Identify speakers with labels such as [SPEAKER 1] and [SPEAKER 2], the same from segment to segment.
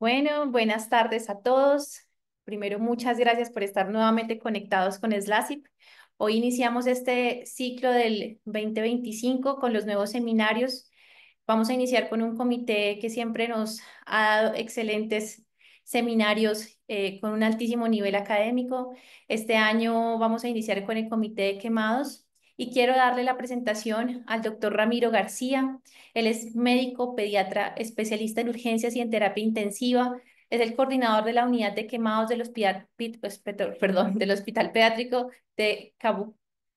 [SPEAKER 1] Bueno, buenas tardes a todos. Primero, muchas gracias por estar nuevamente conectados con SLACIP. Hoy iniciamos este ciclo del 2025 con los nuevos seminarios. Vamos a iniciar con un comité que siempre nos ha dado excelentes seminarios con un altísimo nivel académico. Este año vamos a iniciar con el comité de quemados y quiero darle la presentación al doctor Ramiro García. Él es médico pediatra especialista en urgencias y en terapia intensiva. Es el coordinador de la unidad de quemados del Hospital Pediátrico de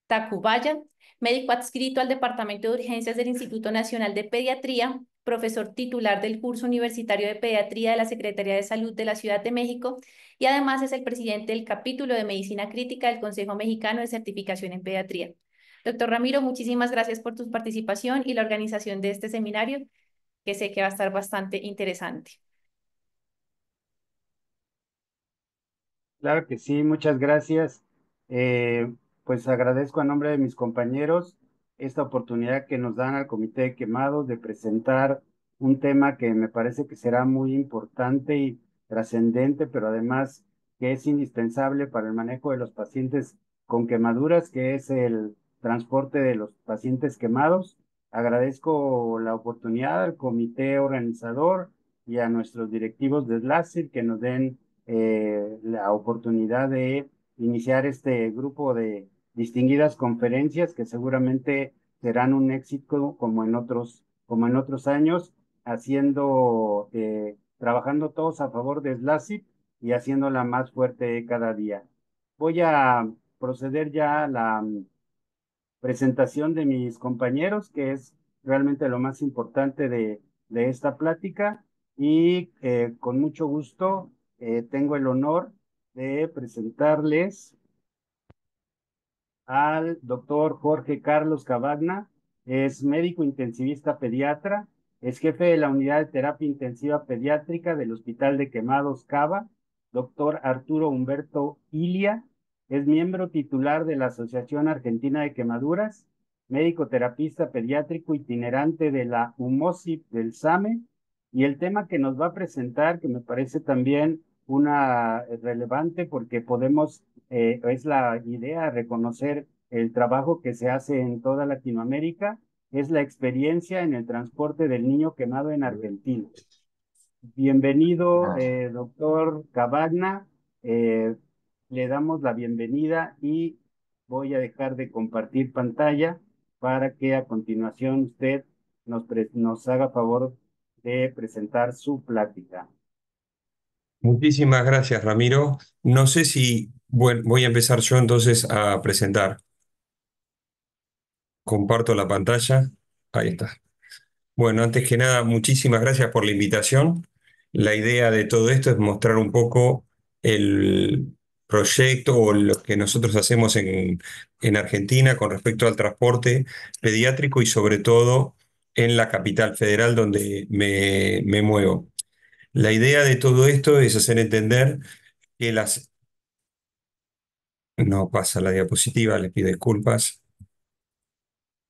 [SPEAKER 1] Tacubaya, médico adscrito al Departamento de Urgencias del Instituto Nacional de Pediatría, profesor titular del curso universitario de pediatría de la Secretaría de Salud de la Ciudad de México y además es el presidente del capítulo de Medicina Crítica del Consejo Mexicano de Certificación en Pediatría. Doctor Ramiro, muchísimas gracias por tu participación y la organización de este seminario, que sé que va a estar bastante interesante.
[SPEAKER 2] Claro que sí, muchas gracias. Eh, pues agradezco a nombre de mis compañeros esta oportunidad que nos dan al Comité de Quemados de presentar un tema que me parece que será muy importante y trascendente, pero además que es indispensable para el manejo de los pacientes con quemaduras, que es el transporte de los pacientes quemados. Agradezco la oportunidad al comité organizador y a nuestros directivos de SLACIR que nos den la oportunidad de iniciar este grupo de distinguidas conferencias que seguramente serán un éxito como en otros años, trabajando todos a favor de SLACIP y haciéndola más fuerte cada día. Voy a proceder ya a la presentación de mis compañeros, que es realmente lo más importante de esta plática. Y con mucho gusto tengo el honor de presentarles al doctor Jorge Carlos Cavagna. Es médico intensivista pediatra, es jefe de la unidad de terapia intensiva pediátrica del Hospital de Quemados Cava. Doctor Arturo Humberto Ilia es miembro titular de la Asociación Argentina de Quemaduras, médico terapista pediátrico itinerante de la UMOSIP del SAME. Y el tema que nos va a presentar, que me parece también una relevante porque es la idea, reconocer el trabajo que se hace en toda Latinoamérica, es la experiencia en el transporte del niño quemado en Argentina. Bienvenido, doctor Cavagna. Eh, Le damos la bienvenida y voy a dejar de compartir pantalla para que a continuación usted nos haga favor de presentar su plática.
[SPEAKER 3] Muchísimas gracias, Ramiro. No sé si, bueno, voy a empezar yo entonces a presentar. Comparto la pantalla. Ahí está. Bueno, antes que nada, muchísimas gracias por la invitación. La idea de todo esto es mostrar un poco el proyecto o lo que nosotros hacemos en Argentina con respecto al transporte pediátrico y sobre todo en la capital federal donde me muevo. La idea de todo esto es hacer entender que las No pasa la diapositiva, les pido disculpas.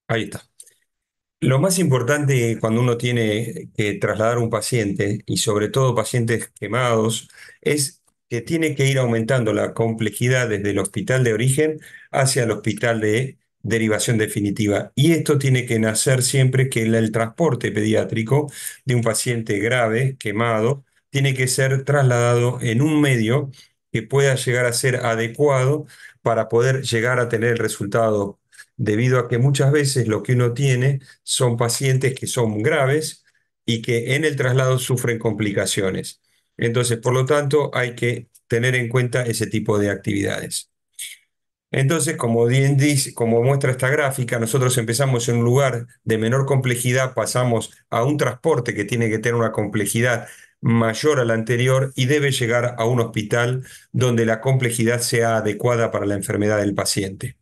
[SPEAKER 3] Ahí está. Lo más importante cuando uno tiene que trasladar un paciente, y sobre todo pacientes quemados, es que tiene que ir aumentando la complejidad desde el hospital de origen hacia el hospital de derivación definitiva. Y esto tiene que nacer siempre que el transporte pediátrico de un paciente grave, quemado, tiene que ser trasladado en un medio que pueda llegar a ser adecuado para poder llegar a tener el resultado, debido a que muchas veces lo que uno tiene son pacientes que son graves y que en el traslado sufren complicaciones. Entonces, por lo tanto, hay que tener en cuenta ese tipo de actividades. Entonces, como bien dice, como muestra esta gráfica, nosotros empezamos en un lugar de menor complejidad, pasamos a un transporte que tiene que tener una complejidad mayor a la anterior y debe llegar a un hospital donde la complejidad sea adecuada para la enfermedad del paciente.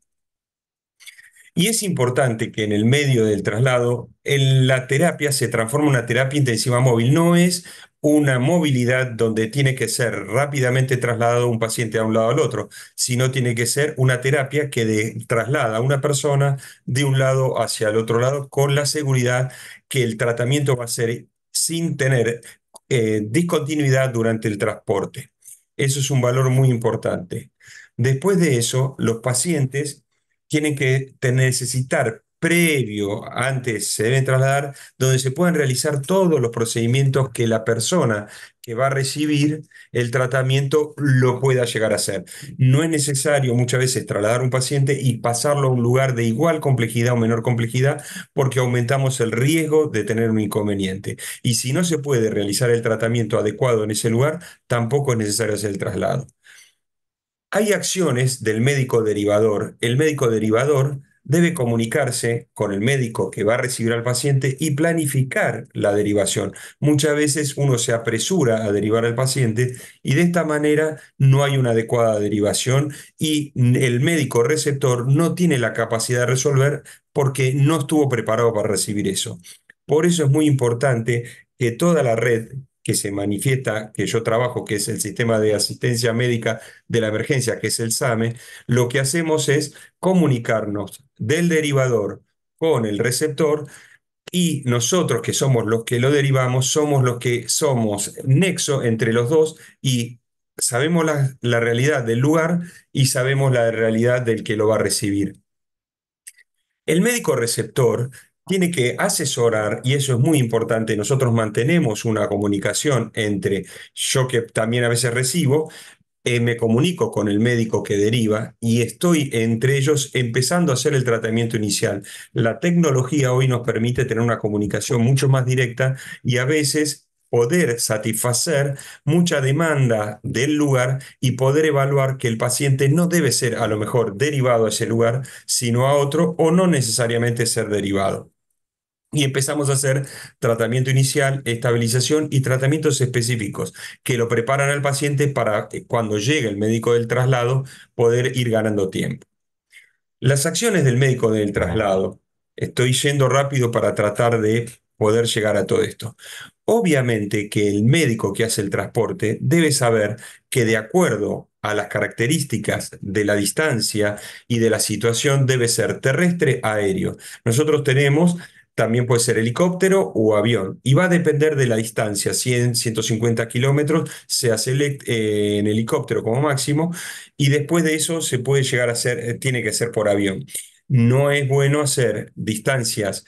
[SPEAKER 3] Y es importante que en el medio del traslado, la terapia se transforme en una terapia intensiva móvil. No es una movilidad donde tiene que ser rápidamente trasladado un paciente a un lado al otro, sino tiene que ser una terapia que traslada a una persona de un lado hacia el otro lado con la seguridad que el tratamiento va a ser sin tener discontinuidad durante el transporte. Eso es un valor muy importante. Después de eso, los pacientes tienen que necesitar previo, antes se deben trasladar, donde se puedan realizar todos los procedimientos que la persona que va a recibir el tratamiento lo pueda llegar a hacer. No es necesario muchas veces trasladar a un paciente y pasarlo a un lugar de igual complejidad o menor complejidad porque aumentamos el riesgo de tener un inconveniente. Y si no se puede realizar el tratamiento adecuado en ese lugar, tampoco es necesario hacer el traslado. Hay acciones del médico derivador. El médico derivador debe comunicarse con el médico que va a recibir al paciente y planificar la derivación. Muchas veces uno se apresura a derivar al paciente y de esta manera no hay una adecuada derivación y el médico receptor no tiene la capacidad de resolver porque no estuvo preparado para recibir eso. Por eso es muy importante que toda la red que se manifiesta, que yo trabajo, que es el sistema de asistencia médica de la emergencia, que es el SAME, lo que hacemos es comunicarnos del derivador con el receptor y nosotros, que somos los que lo derivamos, somos los que somos nexo entre los dos y sabemos la realidad del lugar y sabemos la realidad del que lo va a recibir. El médico receptor tiene que asesorar, y eso es muy importante, nosotros mantenemos una comunicación entre yo que también a veces recibo, me comunico con el médico que deriva y estoy entre ellos empezando a hacer el tratamiento inicial. La tecnología hoy nos permite tener una comunicación mucho más directa y a veces poder satisfacer mucha demanda del lugar y poder evaluar que el paciente no debe ser a lo mejor derivado a ese lugar, sino a otro o no necesariamente ser derivado. Y empezamos a hacer tratamiento inicial, estabilización y tratamientos específicos que lo preparan al paciente para cuando llegue el médico del traslado poder ir ganando tiempo. Las acciones del médico del traslado, estoy yendo rápido para tratar de poder llegar a todo esto. Obviamente que el médico que hace el transporte debe saber que de acuerdo a las características de la distancia y de la situación debe ser terrestre, aéreo. Nosotros tenemos, también puede ser helicóptero o avión y va a depender de la distancia, 100, 150 kilómetros, se hace en helicóptero como máximo y después de eso se puede llegar a hacer, tiene que ser por avión. No es bueno hacer distancias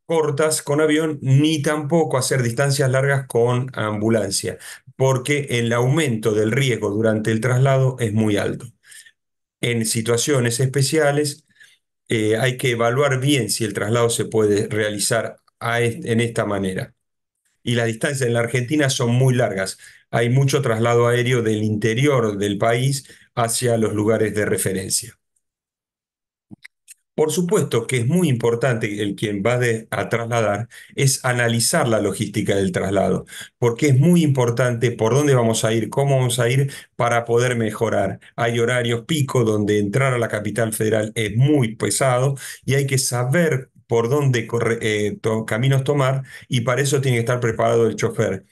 [SPEAKER 3] cortas con avión, ni tampoco hacer distancias largas con ambulancia, porque el aumento del riesgo durante el traslado es muy alto. En situaciones especiales, hay que evaluar bien si el traslado se puede realizar en esta manera. Y las distancias en la Argentina son muy largas. Hay mucho traslado aéreo del interior del país hacia los lugares de referencia. Por supuesto que es muy importante el quien va a trasladar es analizar la logística del traslado, porque es muy importante por dónde vamos a ir, cómo vamos a ir para poder mejorar. Hay horarios pico donde entrar a la capital federal es muy pesado y hay que saber por dónde caminos tomar y para eso tiene que estar preparado el chofer.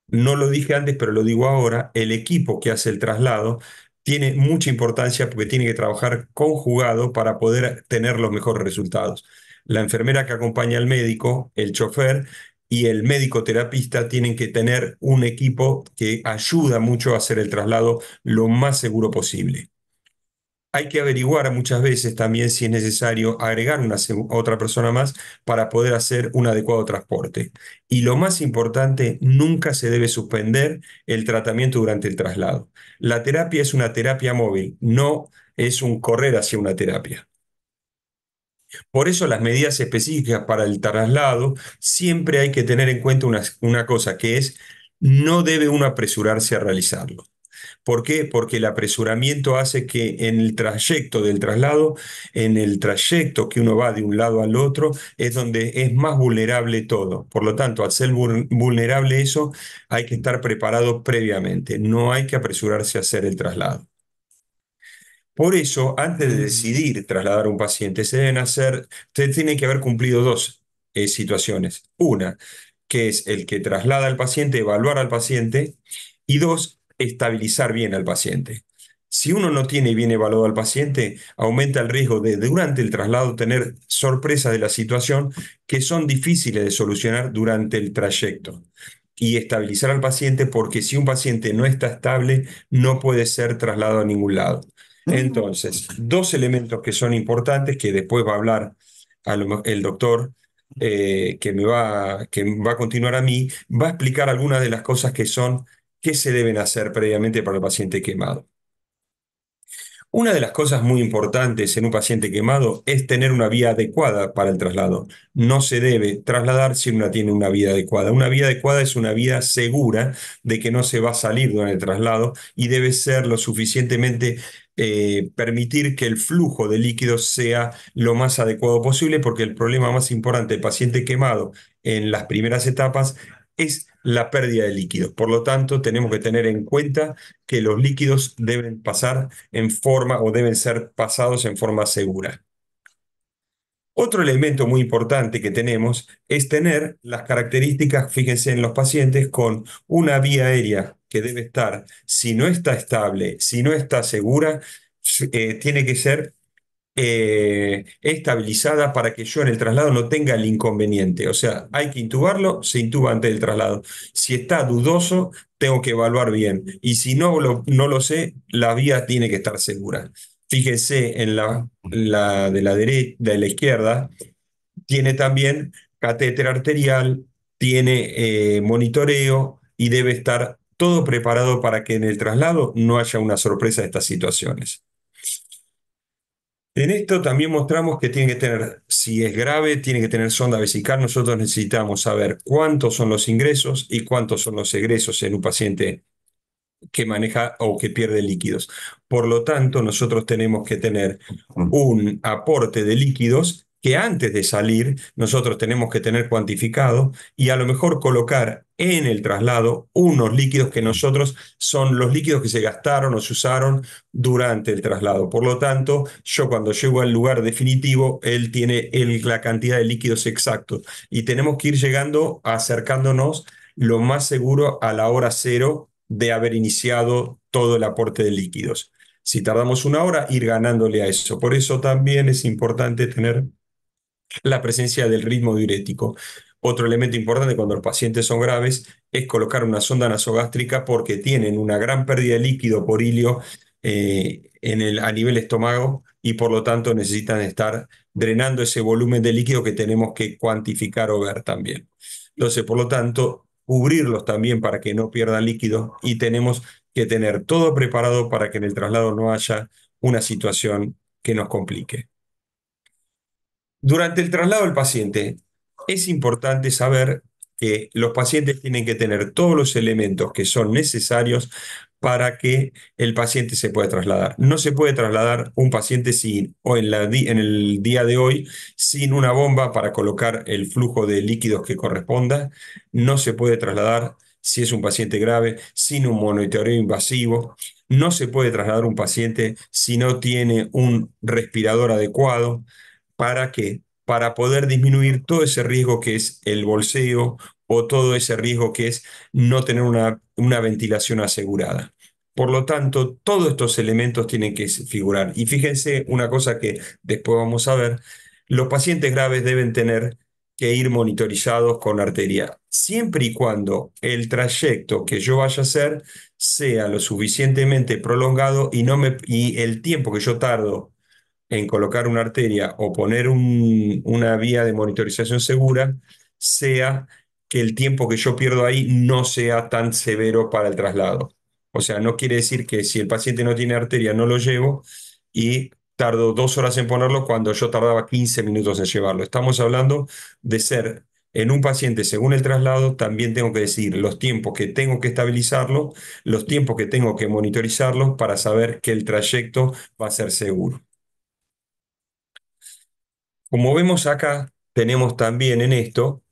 [SPEAKER 3] No lo dije antes, pero lo digo ahora, el equipo que hace el traslado tiene mucha importancia porque tiene que trabajar conjugado para poder tener los mejores resultados. La enfermera que acompaña al médico, el chofer y el médico terapista tienen que tener un equipo que ayuda mucho a hacer el traslado lo más seguro posible. Hay que averiguar muchas veces también si es necesario agregar otra persona más para poder hacer un adecuado transporte. Y lo más importante, nunca se debe suspender el tratamiento durante el traslado. La terapia es una terapia móvil, no es un correr hacia una terapia. Por eso las medidas específicas para el traslado siempre hay que tener en cuenta una cosa que es no debe uno apresurarse a realizarlo. ¿Por qué? Porque el apresuramiento hace que en el trayecto del traslado, en el trayecto que uno va de un lado al otro, es donde es más vulnerable todo. Por lo tanto, al ser vulnerable eso, hay que estar preparado previamente. No hay que apresurarse a hacer el traslado. Por eso, antes de decidir trasladar a un paciente, se tiene que haber cumplido dos situaciones. Una, que es el que traslada al paciente, evaluar al paciente, y dos, estabilizar bien al paciente. Si uno no tiene bien evaluado al paciente, aumenta el riesgo de durante el traslado tener sorpresas de la situación que son difíciles de solucionar durante el trayecto. y estabilizar al paciente, porque si un paciente no está estable, no puede ser trasladado a ningún lado. Entonces, dos elementos que son importantes, que después va a hablar el doctor, que va a continuar a mí, va a explicar algunas de las cosas que se deben hacer previamente para el paciente quemado. Una de las cosas muy importantes en un paciente quemado es tener una vía adecuada para el traslado. No se debe trasladar si uno tiene una vía adecuada. Una vía adecuada es una vía segura de que no se va a salir durante el traslado y debe ser lo suficientemente permitir que el flujo de líquidos sea lo más adecuado posible, porque el problema más importante del paciente quemado en las primeras etapas es la pérdida de líquidos. Por lo tanto, tenemos que tener en cuenta que los líquidos deben pasar en forma o deben ser pasados en forma segura. Otro elemento muy importante que tenemos es tener las características, fíjense en los pacientes, con una vía aérea que debe estar, si no está estable, si no está segura, tiene que ser estabilizada para que yo en el traslado no tenga el inconveniente. O sea, hay que intubarlo, se intuba antes del traslado. Si está dudoso, tengo que evaluar bien. Y si no lo sé, la vía tiene que estar segura. Fíjese en la de la derecha, de la izquierda, tiene también catéter arterial, tiene monitoreo y debe estar todo preparado para que en el traslado no haya una sorpresa de estas situaciones. En esto también mostramos que tiene que tener, si es grave, tiene que tener sonda vesical. Nosotros necesitamos saber cuántos son los ingresos y cuántos son los egresos en un paciente que maneja o que pierde líquidos. Por lo tanto, nosotros tenemos que tener un aporte de líquidos que antes de salir nosotros tenemos que tener cuantificado y a lo mejor colocar en el traslado unos líquidos que nosotros son los líquidos que se gastaron o se usaron durante el traslado. Por lo tanto, yo cuando llego al lugar definitivo, él tiene la cantidad de líquidos exactos y tenemos que ir llegando, acercándonos lo más seguro a la hora cero de haber iniciado todo el aporte de líquidos. Si tardamos una hora, ir ganándole a eso. Por eso también es importante tener la presencia del ritmo diurético. Otro elemento importante cuando los pacientes son graves es colocar una sonda nasogástrica, porque tienen una gran pérdida de líquido por hilio a nivel estómago y por lo tanto necesitan estar drenando ese volumen de líquido que tenemos que cuantificar o ver también. Entonces, por lo tanto, cubrirlos también para que no pierdan líquido, y tenemos que tener todo preparado para que en el traslado no haya una situación que nos complique. Durante el traslado del paciente, es importante saber que los pacientes tienen que tener todos los elementos que son necesarios para que el paciente se pueda trasladar. No se puede trasladar un paciente en el día de hoy sin una bomba para colocar el flujo de líquidos que corresponda. No se puede trasladar, si es un paciente grave, sin un monitoreo invasivo. No se puede trasladar un paciente si no tiene un respirador adecuado. ¿Para qué? Para poder disminuir todo ese riesgo que es el bolseo o todo ese riesgo que es no tener una ventilación asegurada. Por lo tanto, todos estos elementos tienen que figurar. Y fíjense una cosa que después vamos a ver: los pacientes graves deben tener que ir monitorizados con arteria, siempre y cuando el trayecto que yo vaya a hacer sea lo suficientemente prolongado y el tiempo que yo tardo en colocar una arteria o poner una vía de monitorización segura sea que el tiempo que yo pierdo ahí no sea tan severo para el traslado. O sea, no quiere decir que si el paciente no tiene arteria no lo llevo y tardo 2 horas en ponerlo cuando yo tardaba 15 minutos en llevarlo. Estamos hablando de ser en un paciente según el traslado. También tengo que decir los tiempos que tengo que estabilizarlo, los tiempos que tengo que monitorizarlo para saber que el trayecto va a ser seguro. Como vemos acá, tenemos también en esto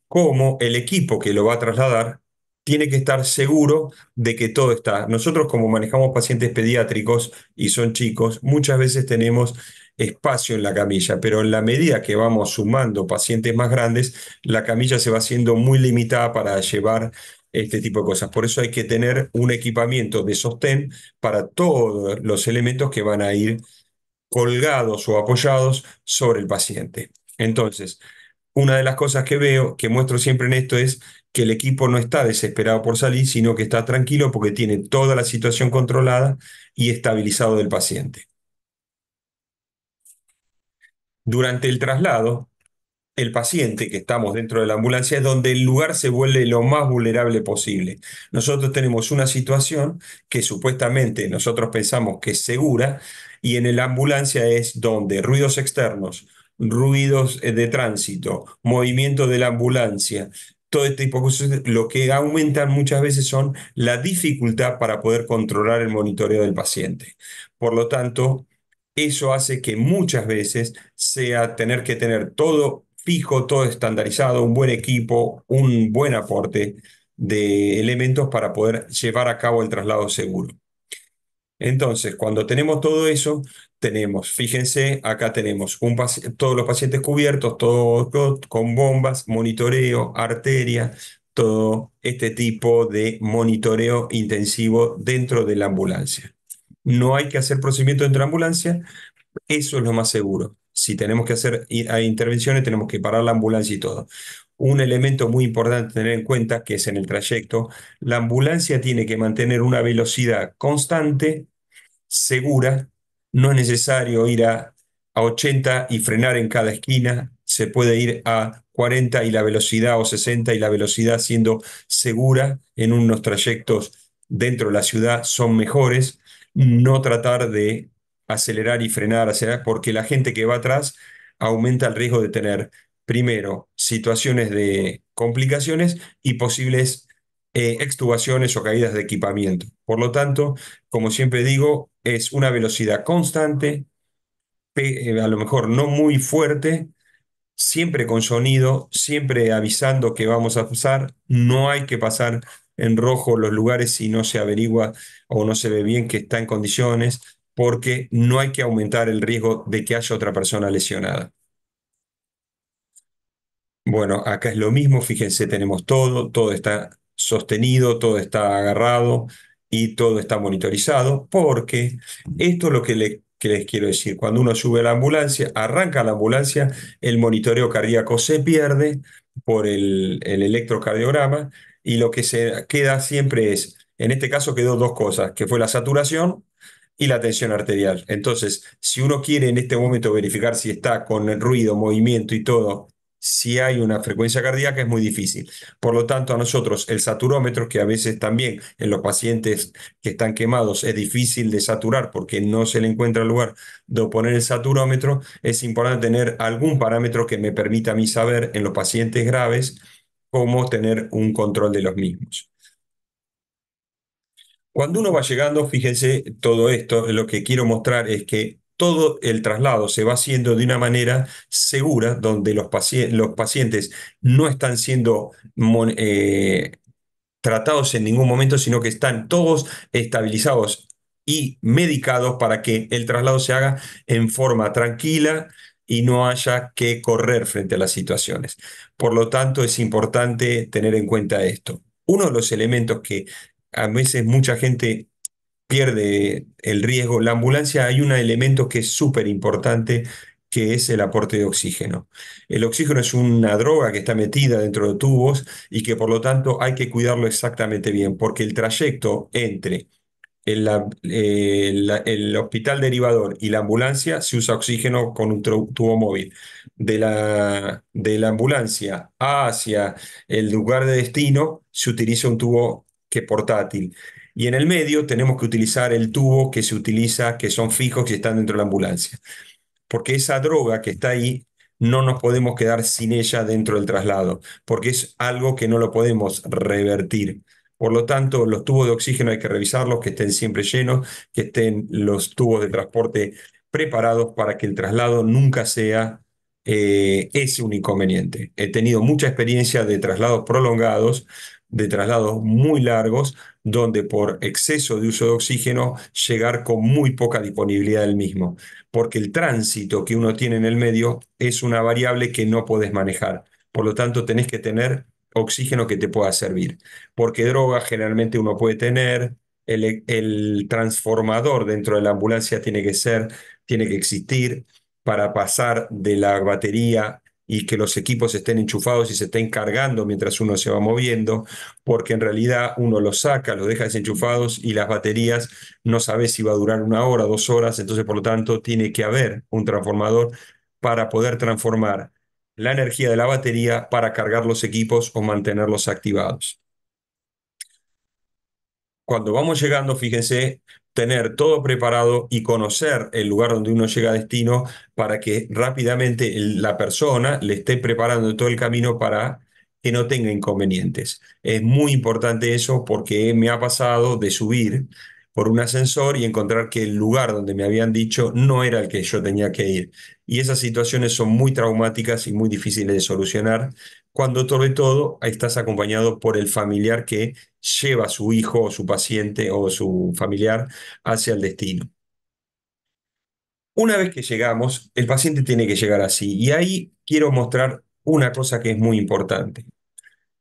[SPEAKER 3] cómo el equipo que lo va a trasladar tiene que estar seguro de que todo está. Nosotros, como manejamos pacientes pediátricos y son chicos, muchas veces tenemos espacio en la camilla, pero en la medida que vamos sumando pacientes más grandes, la camilla se va haciendo muy limitada para llevar este tipo de cosas. Por eso hay que tener un equipamiento de sostén para todos los elementos que van a ir colgados o apoyados sobre el paciente. Entonces, una de las cosas que veo, que muestro siempre en esto, es que el equipo no está desesperado por salir, sino que está tranquilo porque tiene toda la situación controlada y estabilizado del paciente. Durante el traslado, el paciente que estamos dentro de la ambulancia es donde el lugar se vuelve lo más vulnerable posible. Nosotros tenemos una situación que supuestamente nosotros pensamos que es segura y en la ambulancia es donde ruidos externos, ruidos de tránsito, movimiento de la ambulancia, todo este tipo de cosas, lo que aumentan muchas veces son la dificultad para poder controlar el monitoreo del paciente. Por lo tanto, eso hace que muchas veces sea tener que tener todo fijo, todo estandarizado, un buen equipo, un buen aporte de elementos para poder llevar a cabo el traslado seguro. Entonces, cuando tenemos todo eso, tenemos, fíjense, acá tenemos todos los pacientes cubiertos, todos con bombas, monitoreo, arteria, todo este tipo de monitoreo intensivo dentro de la ambulancia. No hay que hacer procedimiento dentro de la ambulancia, eso es lo más seguro. Si tenemos que hacer intervenciones, tenemos que parar la ambulancia y todo. Un elemento muy importante a tener en cuenta, que es en el trayecto, la ambulancia tiene que mantener una velocidad constante, segura. No es necesario ir a 80 y frenar en cada esquina. Se puede ir a 40 y la velocidad, o 60 y la velocidad, siendo segura en unos trayectos dentro de la ciudad, son mejores. No tratar de acelerar, porque la gente que va atrás aumenta el riesgo de tener, primero, situaciones de complicaciones y posibles extubaciones o caídas de equipamiento. Por lo tanto, como siempre digo, es una velocidad constante, a lo mejor no muy fuerte, siempre con sonido, siempre avisando que vamos a pasar. No hay que pasar en rojo los lugares si no se averigua o no se ve bien que está en condiciones, porque no hay que aumentar el riesgo de que haya otra persona lesionada. Bueno, acá es lo mismo, fíjense, tenemos todo, todo está sostenido, todo está agarrado y todo está monitorizado, porque esto es lo que les quiero decir. Cuando uno sube a la ambulancia, arranca la ambulancia, el monitoreo cardíaco se pierde por el electrocardiograma y lo que se queda siempre es, en este caso quedó dos cosas, que fue la saturación y la tensión arterial. Entonces, si uno quiere en este momento verificar si está con el ruido, movimiento y todo, si hay una frecuencia cardíaca, es muy difícil. Por lo tanto, a nosotros el saturómetro, que a veces también en los pacientes que están quemados es difícil de saturar porque no se le encuentra el lugar de poner el saturómetro, es importante tener algún parámetro que me permita a mí saber en los pacientes graves cómo tener un control de los mismos. Cuando uno va llegando, fíjense, todo esto, lo que quiero mostrar es que todo el traslado se va haciendo de una manera segura, donde los pacientes no están siendo tratados en ningún momento, sino que están todos estabilizados y medicados para que el traslado se haga en forma tranquila y no haya que correr frente a las situaciones. Por lo tanto, es importante tener en cuenta esto. Uno de los elementos que a veces mucha gente pierde el riesgo. La ambulancia, hay un elemento que es súper importante, que es el aporte de oxígeno. El oxígeno es una droga que está metida dentro de tubos y que por lo tanto hay que cuidarlo exactamente bien, porque el trayecto entre el hospital derivador y la ambulancia se usa oxígeno con un tubo móvil. De la ambulancia hacia el lugar de destino se utiliza un tubo que portátil. Y en el medio tenemos que utilizar el tubo que se utiliza, que son fijos, que están dentro de la ambulancia. Porque esa droga que está ahí, no nos podemos quedar sin ella dentro del traslado, porque es algo que no lo podemos revertir. Por lo tanto, los tubos de oxígeno hay que revisarlos, que estén siempre llenos, que estén los tubos de transporte preparados para que el traslado nunca sea ese un inconveniente. He tenido mucha experiencia de traslados prolongados, de traslados muy largos, donde por exceso de uso de oxígeno llegar con muy poca disponibilidad del mismo, porque el tránsito que uno tiene en el medio es una variable que no podés manejar. Por lo tanto, tenés que tener oxígeno que te pueda servir, porque droga generalmente uno puede tener, el transformador dentro de la ambulancia tiene que existir para pasar de la batería y que los equipos estén enchufados y se estén cargando mientras uno se va moviendo, porque en realidad uno los saca, los deja desenchufados y las baterías no sabe si va a durar 1 hora, 2 horas, entonces por lo tanto tiene que haber un transformador para poder transformar la energía de la batería para cargar los equipos o mantenerlos activados. Cuando vamos llegando, fíjense, tener todo preparado y conocer el lugar donde uno llega a destino para que rápidamente la persona le esté preparando todo el camino para que no tenga inconvenientes. Es muy importante eso porque me ha pasado de subir por un ascensor y encontrar que el lugar donde me habían dicho no era el que yo tenía que ir. Y esas situaciones son muy traumáticas y muy difíciles de solucionar cuando sobre todo estás acompañado por el familiar que lleva a su hijo o su paciente o su familiar hacia el destino. Una vez que llegamos, el paciente tiene que llegar así. Y ahí quiero mostrar una cosa que es muy importante.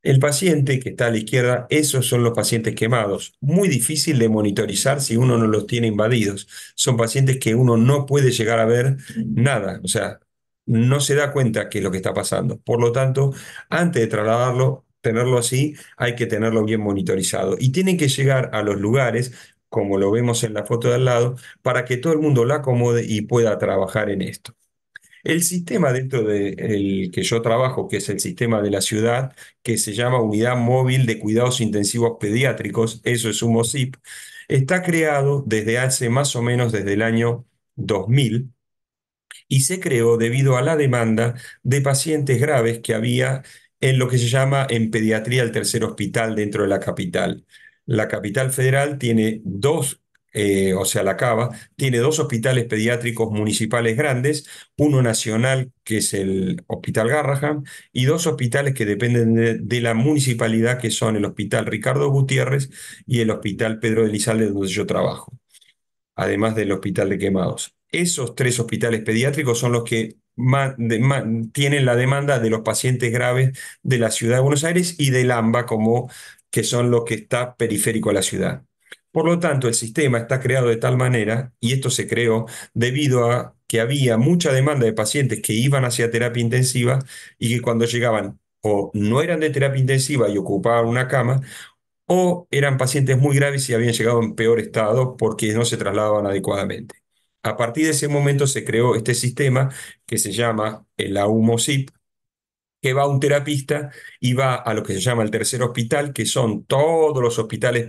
[SPEAKER 3] El paciente que está a la izquierda, esos son los pacientes quemados. Muy difícil de monitorizar si uno no los tiene invadidos. Son pacientes que uno no puede llegar a ver nada, o sea, no se da cuenta qué es lo que está pasando. Por lo tanto, antes de trasladarlo, tenerlo así, hay que tenerlo bien monitorizado. Y tienen que llegar a los lugares, como lo vemos en la foto de al lado, para que todo el mundo la acomode y pueda trabajar en esto. El sistema dentro del que yo trabajo, que es el sistema de la ciudad, que se llama Unidad Móvil de Cuidados Intensivos Pediátricos, eso es UMOSIP, está creado desde hace más o menos desde el año 2000 y se creó debido a la demanda de pacientes graves que había en lo que se llama en pediatría el tercer hospital dentro de la capital. La capital federal tiene dos, o sea, la Cava, tiene dos hospitales pediátricos municipales grandes, uno nacional que es el Hospital Garrahan y dos hospitales que dependen de la municipalidad que son el Hospital Ricardo Gutiérrez y el Hospital Pedro de Lizalde donde yo trabajo, además del Hospital de Quemados. Esos tres hospitales pediátricos son los que tienen la demanda de los pacientes graves de la ciudad de Buenos Aires y del AMBA, como que son los que está periférico a la ciudad. Por lo tanto, el sistema está creado de tal manera, y esto se creó debido a que había mucha demanda de pacientes que iban hacia terapia intensiva y que cuando llegaban o no eran de terapia intensiva y ocupaban una cama, o eran pacientes muy graves y habían llegado en peor estado porque no se trasladaban adecuadamente. A partir de ese momento se creó este sistema que se llama el AUMOSIP, que va a un terapista y va a lo que se llama el tercer hospital, que son todos los hospitales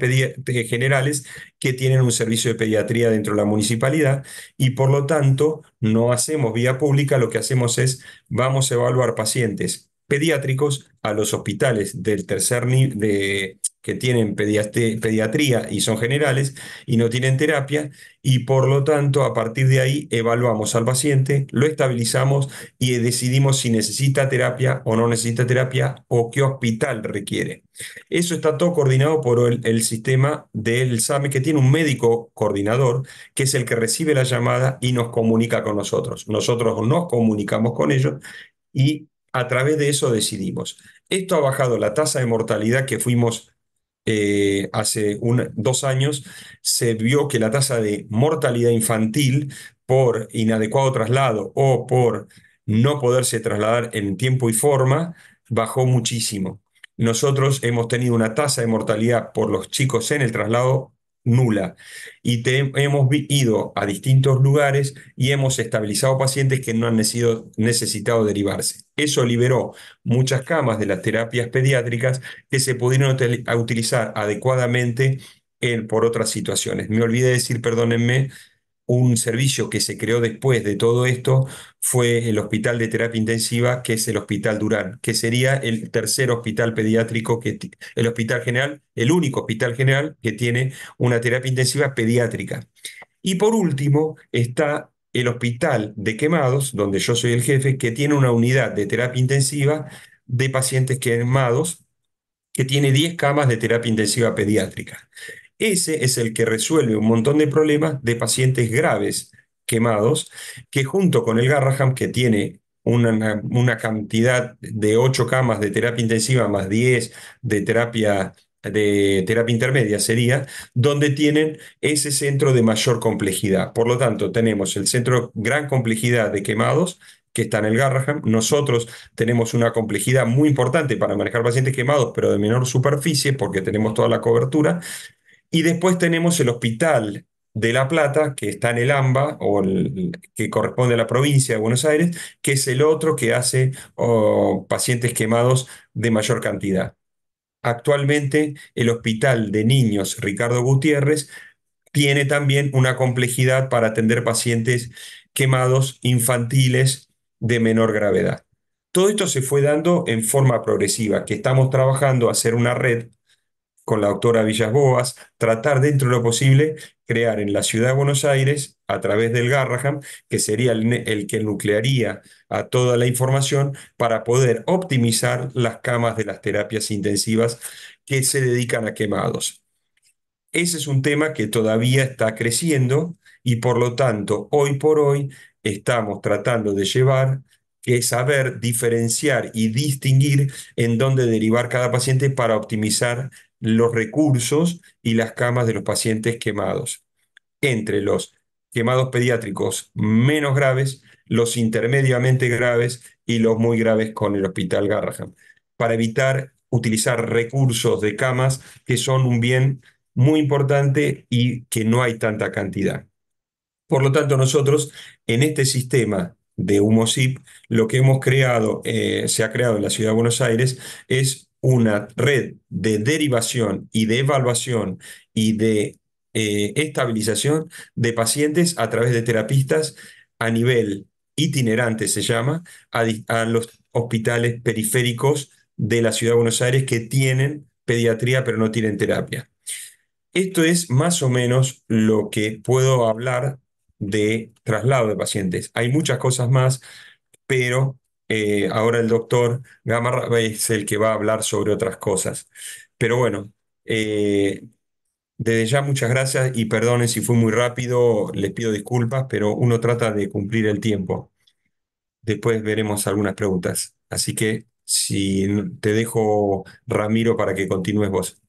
[SPEAKER 3] generales que tienen un servicio de pediatría dentro de la municipalidad y por lo tanto no hacemos vía pública, lo que hacemos es vamos a evaluar pacientes pediátricos a los hospitales del tercer nivel que tienen pediatría y son generales y no tienen terapia y por lo tanto a partir de ahí evaluamos al paciente, lo estabilizamos y decidimos si necesita terapia o no necesita terapia o qué hospital requiere. Eso está todo coordinado por el sistema del SAME que tiene un médico coordinador que es el que recibe la llamada y nos comunica con nosotros. Nosotros nos comunicamos con ellos y a través de eso decidimos. Esto ha bajado la tasa de mortalidad que fuimos hace 2 años, se vio que la tasa de mortalidad infantil por inadecuado traslado o por no poderse trasladar en tiempo y forma bajó muchísimo. Nosotros hemos tenido una tasa de mortalidad por los chicos en el traslado nula y hemos ido a distintos lugares y hemos estabilizado pacientes que no han necesitado derivarse. Eso liberó muchas camas de las terapias pediátricas que se pudieron utilizar adecuadamente por otras situaciones. Me olvidé decir, perdónenme, un servicio que se creó después de todo esto fue el Hospital de Terapia Intensiva, que es el Hospital Durán, que sería el tercer hospital pediátrico, el Hospital General, el único hospital general que tiene una terapia intensiva pediátrica. Y por último está el Hospital de Quemados, donde yo soy el jefe, que tiene una unidad de terapia intensiva de pacientes quemados que tiene 10 camas de terapia intensiva pediátrica. Ese es el que resuelve un montón de problemas de pacientes graves quemados, que junto con el Garrahan, que tiene una cantidad de 8 camas de terapia intensiva más 10 de terapia intermedia sería, donde tienen ese centro de mayor complejidad. Por lo tanto, tenemos el centro gran complejidad de quemados, que está en el Garrahan. Nosotros tenemos una complejidad muy importante para manejar pacientes quemados, pero de menor superficie, porque tenemos toda la cobertura. Y después tenemos el Hospital de La Plata, que está en el AMBA, que corresponde a la provincia de Buenos Aires, que es el otro que hace pacientes quemados de mayor cantidad. Actualmente, el Hospital de Niños Ricardo Gutiérrez tiene también una complejidad para atender pacientes quemados infantiles de menor gravedad. Todo esto se fue dando en forma progresiva, que estamos trabajando a hacer una red con la doctora Villas Boas, tratar dentro de lo posible crear en la ciudad de Buenos Aires, a través del Garrahan, que sería el que nuclearía a toda la información para poder optimizar las camas de las terapias intensivas que se dedican a quemados. Ese es un tema que todavía está creciendo y por lo tanto, hoy por hoy estamos tratando de llevar que saber diferenciar y distinguir en dónde derivar cada paciente para optimizar los recursos y las camas de los pacientes quemados. Entre los quemados pediátricos menos graves, los intermediamente graves y los muy graves con el Hospital Garrahan, para evitar utilizar recursos de camas que son un bien muy importante y que no hay tanta cantidad. Por lo tanto, nosotros en este sistema de HUMOSIP, lo que hemos creado, se ha creado en la Ciudad de Buenos Aires, es una red de derivación y de evaluación y de estabilización de pacientes a través de terapistas a nivel itinerante, se llama, a los hospitales periféricos de la Ciudad de Buenos Aires que tienen pediatría pero no tienen terapia. Esto es más o menos lo que puedo hablar de traslado de pacientes. Hay muchas cosas más, pero ahora el doctor Gamarra es el que va a hablar sobre otras cosas. Pero bueno, eh, desde ya muchas gracias y perdonen si fui muy rápido, les pido disculpas, pero uno trata de cumplir el tiempo. Después veremos algunas preguntas. Así que si te dejo, Ramiro, para que continúes vos.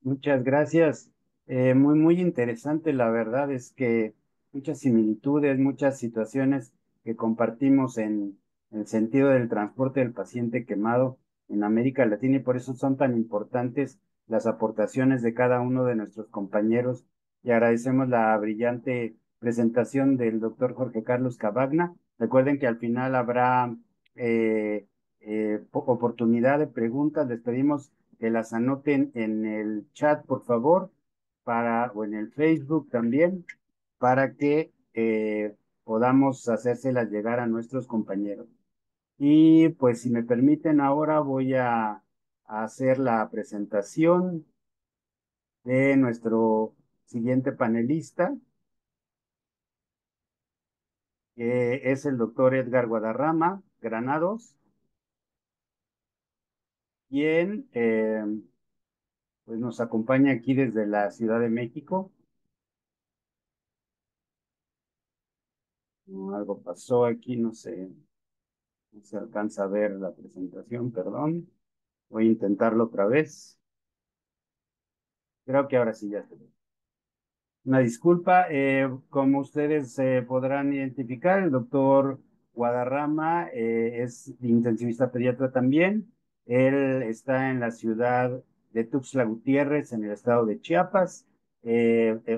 [SPEAKER 2] Muchas gracias. Muy interesante. La verdad es que muchas similitudes, muchas situaciones que compartimos en el sentido del transporte del paciente quemado en América Latina y por eso son tan importantes las aportaciones de cada uno de nuestros compañeros y agradecemos la brillante presentación del doctor Jorge Carlos Cavagna. Recuerden que al final habrá oportunidad de preguntas. Les pedimos que las anoten en el chat, por favor, o en el Facebook también, para que podamos hacérselas llegar a nuestros compañeros. Y pues si me permiten, ahora voy a hacer la presentación de nuestro siguiente panelista, que es el doctor Edgar Guadarrama Granados, quien pues nos acompaña aquí desde la Ciudad de México. Algo pasó aquí, no sé, no se alcanza a ver la presentación, perdón. Voy a intentarlo otra vez. Creo que ahora sí ya se ve. Una disculpa, como ustedes podrán identificar, el doctor Guadarrama es intensivista pediatra también. Él está en la ciudad de Tuxtla Gutiérrez, en el estado de Chiapas.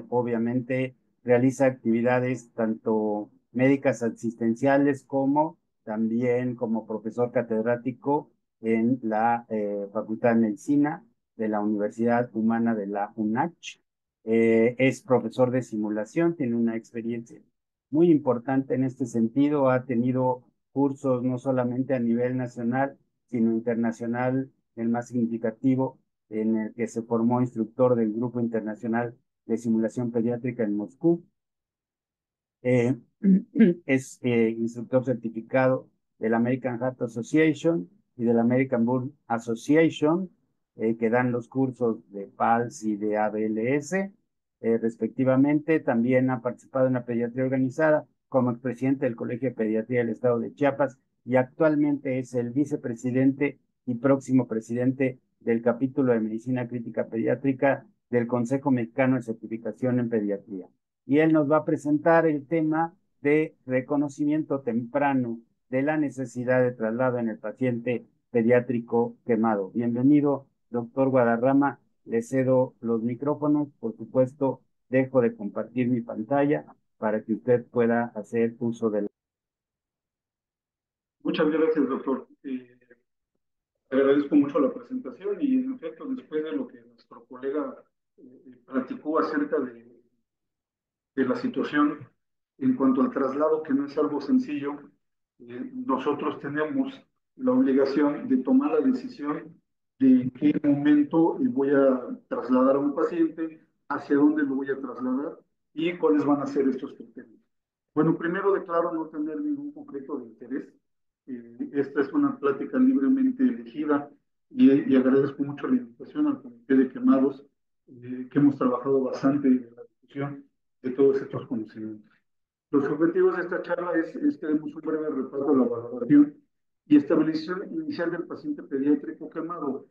[SPEAKER 2] Obviamente realiza actividades tanto médicas asistenciales como también como profesor catedrático en la Facultad de Medicina de la Universidad Humana de la UNACH. Es profesor de simulación, tiene una experiencia muy importante en este sentido, ha tenido cursos no solamente a nivel nacional, sino internacional, el más significativo, en el que se formó instructor del Grupo Internacional de Simulación Pediátrica en Moscú. Eh, es instructor certificado de la American Heart Association y de la American Burn Association, que dan los cursos de PALS y de ABLS, respectivamente. También ha participado en la pediatría organizada como expresidente del Colegio de Pediatría del Estado de Chiapas y actualmente es el vicepresidente y próximo presidente del capítulo de Medicina Crítica Pediátrica del Consejo Mexicano de Certificación en Pediatría. y él nos va a presentar el tema de reconocimiento temprano de la necesidad de traslado en el paciente pediátrico quemado. Bienvenido, doctor Guadarrama. Le cedo los micrófonos. Por supuesto, dejo de compartir mi pantalla para que usted pueda hacer uso de la...
[SPEAKER 4] Muchas gracias, doctor. Agradezco mucho la presentación y, en efecto, después de lo que nuestro colega platicó acerca de la situación en cuanto al traslado, que no es algo sencillo, nosotros tenemos la obligación de tomar la decisión de en qué momento voy a trasladar a un paciente, hacia dónde lo voy a trasladar y cuáles van a ser estos criterios. Bueno, primero declaro no tener ningún conflicto de interés. Esta es una plática libremente elegida y agradezco mucho la invitación al Comité de Quemados, que hemos trabajado bastante en la discusión de todos estos conocimientos. Los objetivos de esta charla es que demos un breve repaso de la valoración y estabilización inicial del paciente pediátrico quemado,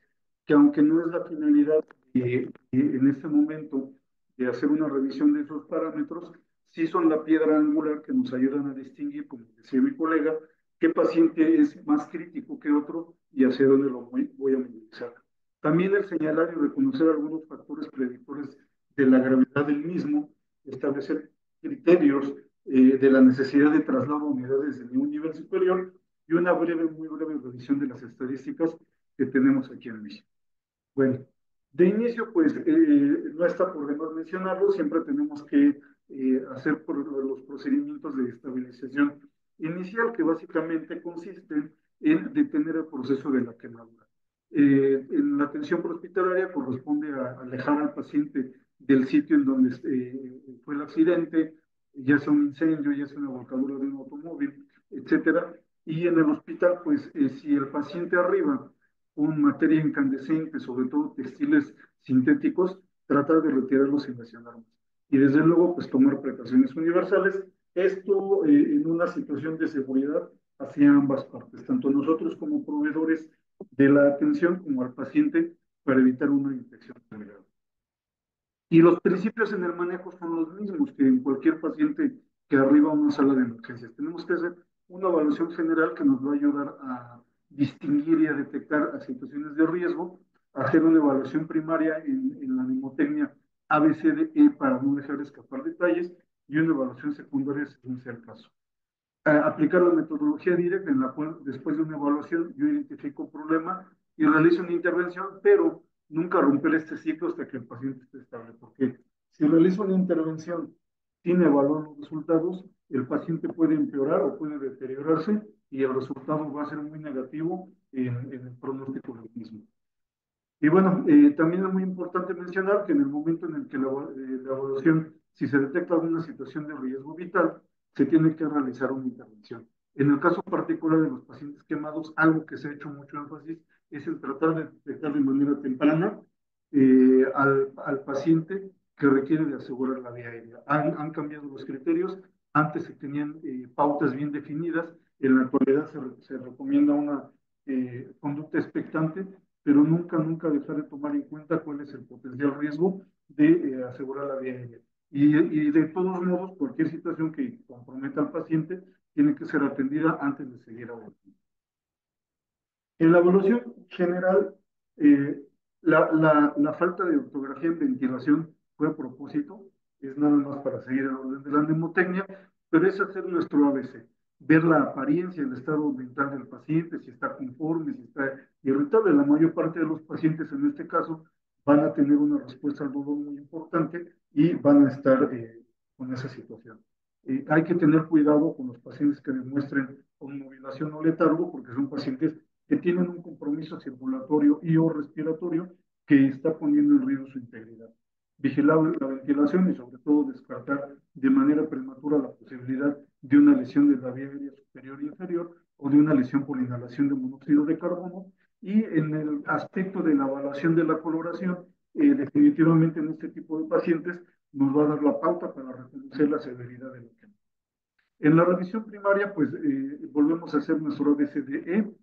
[SPEAKER 4] que aunque no es la finalidad en este momento de hacer una revisión de esos parámetros, sí son la piedra angular que nos ayudan a distinguir, como decía mi colega, qué paciente es más crítico que otro y hacia dónde lo voy a minimizar. También el señalar y reconocer algunos factores predictores de la gravedad del mismo, establecer criterios de la necesidad de traslado a unidades de un nivel superior y una muy breve revisión de las estadísticas que tenemos aquí en México. Bueno, de inicio, pues no está por demás mencionarlo, siempre tenemos que hacer los procedimientos de estabilización inicial, que básicamente consisten en detener el proceso de la quemadura. En la atención prehospitalaria corresponde a alejar al paciente del sitio en donde fue el accidente, ya sea un incendio, ya sea una volcadura de un automóvil, etcétera. Y en el hospital, pues si el paciente arriba con materia incandescente, sobre todo textiles sintéticos, tratar de retirarlos sin lesionar más. Y desde luego, pues tomar precauciones universales, esto en una situación de seguridad hacia ambas partes, tanto nosotros como proveedores de la atención como al paciente, para evitar una infección grave. Y los principios en el manejo son los mismos que en cualquier paciente que arriba a una sala de emergencias. Tenemos que hacer una evaluación general que nos va a ayudar a distinguir y a detectar situaciones de riesgo, hacer una evaluación primaria en la mnemotecnia ABCDE para no dejar escapar detalles y una evaluación secundaria según sea el caso. Aplicar la metodología directa en la cual después de una evaluación yo identifico un problema y realizo una intervención, pero nunca romper este ciclo hasta que el paciente esté estable, porque si realizo una intervención sin evaluar los resultados, el paciente puede empeorar o puede deteriorarse y el resultado va a ser muy negativo en el pronóstico del mismo. Y bueno, también es muy importante mencionar que en el momento en el que la evaluación, si se detecta alguna situación de riesgo vital, se tiene que realizar una intervención. En el caso particular de los pacientes quemados, algo que se ha hecho mucho énfasis es el tratar de detectar de manera temprana al paciente que requiere de asegurar la vía aérea. Han cambiado los criterios, antes se tenían pautas bien definidas, en la actualidad se recomienda una conducta expectante, pero nunca dejar de tomar en cuenta cuál es el potencial riesgo de asegurar la vía aérea. Y de todos modos, cualquier situación que comprometa al paciente tiene que ser atendida antes de seguir adelante. En la evaluación general, la falta de ortografía en ventilación fue a propósito, es nada más para seguir el orden de la mnemotecnia, pero es hacer nuestro ABC, ver la apariencia, el estado mental del paciente, si está conforme, si está irritable. La mayor parte de los pacientes en este caso van a tener una respuesta al dolor muy importante y van a estar con esa situación. Hay que tener cuidado con los pacientes que demuestren conmovilación o letargo, porque son pacientes que tienen un compromiso circulatorio y o respiratorio que está poniendo en riesgo su integridad. Vigilar la ventilación y sobre todo descartar de manera prematura la posibilidad de una lesión de la vía aérea superior e inferior o de una lesión por inhalación de monóxido de carbono. Y en el aspecto de la evaluación de la coloración, definitivamente en este tipo de pacientes nos va a dar la pauta para reconocer la severidad de lo que. En la revisión primaria, pues volvemos a hacer nuestro ABCDE.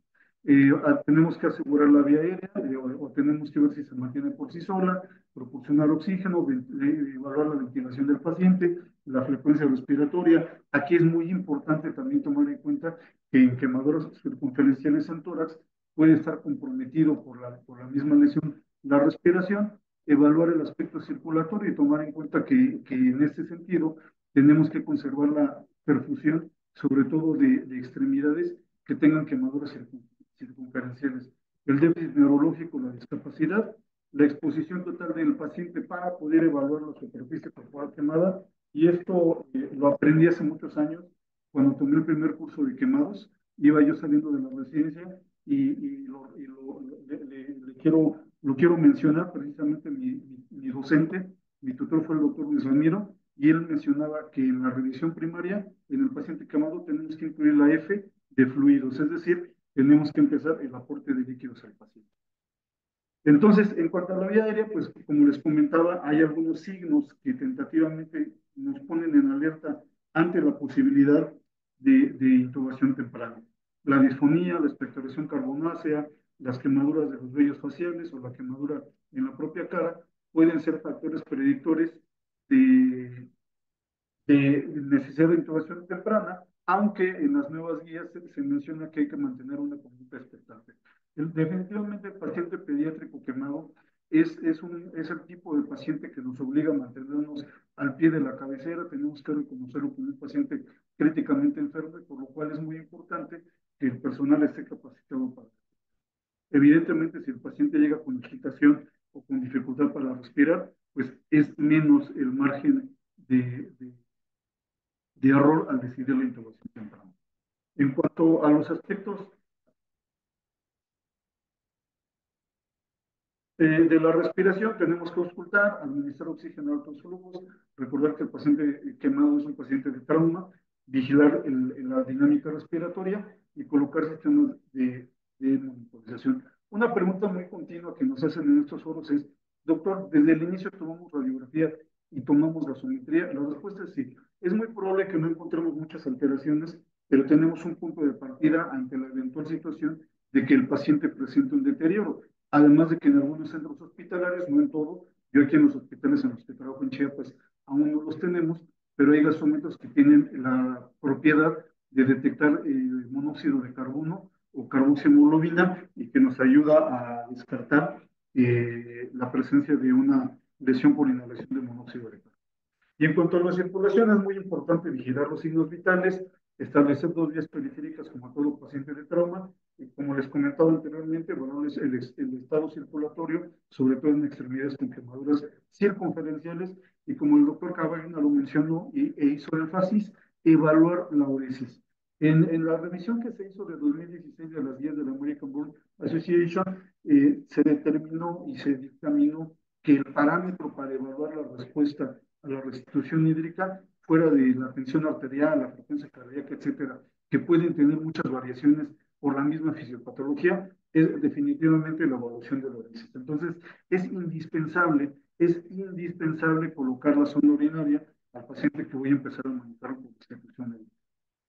[SPEAKER 4] Tenemos que asegurar la vía aérea o tenemos que ver si se mantiene por sí sola, proporcionar oxígeno, evaluar la ventilación del paciente, la frecuencia respiratoria. Aquí es muy importante también tomar en cuenta que en quemaduras circunferenciales en tórax puede estar comprometido por la misma lesión la respiración, evaluar el aspecto circulatorio y tomar en cuenta que en este sentido tenemos que conservar la perfusión, sobre todo de extremidades que tengan quemaduras circunferenciales. El déficit neurológico, la discapacidad, la exposición total del paciente para poder evaluar la superficie corporal quemada. Y esto lo aprendí hace muchos años, cuando tomé el primer curso de quemados. Iba yo saliendo de la residencia lo quiero mencionar, precisamente mi docente, mi tutor fue el doctor Luis Ramiro, y él mencionaba que en la revisión primaria, en el paciente quemado, tenemos que incluir la F de fluidos, es decir, tenemos que empezar el aporte de líquidos al paciente. Entonces, en cuanto a la vía aérea, pues como les comentaba, hay algunos signos que tentativamente nos ponen en alerta ante la posibilidad de intubación temprana. La disfonía, la expectoración carbonácea, las quemaduras de los vellos faciales o la quemadura en la propia cara pueden ser factores predictores de necesidad de intubación temprana, aunque en las nuevas guías se menciona que hay que mantener una conducta expectante. Definitivamente el paciente pediátrico quemado es el tipo de paciente que nos obliga a mantenernos al pie de la cabecera, tenemos que reconocerlo como un paciente críticamente enfermo, y por lo cual es muy importante que el personal esté capacitado para. Evidentemente, si el paciente llega con agitación o con dificultad para respirar, pues es menos el margen de error al decidir la intubación temprana. En cuanto a los aspectos de la respiración, tenemos que auscultar, administrar oxígeno a altos flujos, recordar que el paciente quemado es un paciente de trauma, vigilar la dinámica respiratoria y colocar sistemas de monitorización. Una pregunta muy continua que nos hacen en estos foros es: doctor, desde el inicio tomamos radiografía y tomamos gasometría. La respuesta es sí. Es muy probable que no encontremos muchas alteraciones, pero tenemos un punto de partida ante la eventual situación de que el paciente presente un deterioro. Además de que en algunos centros hospitalarios, no en todo, yo aquí en los hospitales en los que trabajo en Chiapas aún no los tenemos, pero hay gasómetros que tienen la propiedad de detectar monóxido de carbono o carboxiemoglobina, y que nos ayuda a descartar la presencia de una lesión por inhalación de monóxido de carbono. Y en cuanto a la circulación, es muy importante vigilar los signos vitales, establecer 2 vías periféricas como todo paciente de trauma, y como les comentaba anteriormente, bueno, el estado circulatorio, sobre todo en extremidades con quemaduras circunferenciales, y como el doctor Cabaña lo mencionó e hizo énfasis, evaluar la uresis. En la revisión que se hizo de 2016 de las guías de la American Burn Association, se determinó y se dictaminó que el parámetro para evaluar la respuesta a la restitución hídrica, fuera de la tensión arterial, la frecuencia cardíaca, etcétera, que pueden tener muchas variaciones por la misma fisiopatología, es definitivamente la evaluación de la uresis. Entonces, es indispensable colocar la sonda urinaria al paciente que voy a empezar a monitorar con restitución hídrica.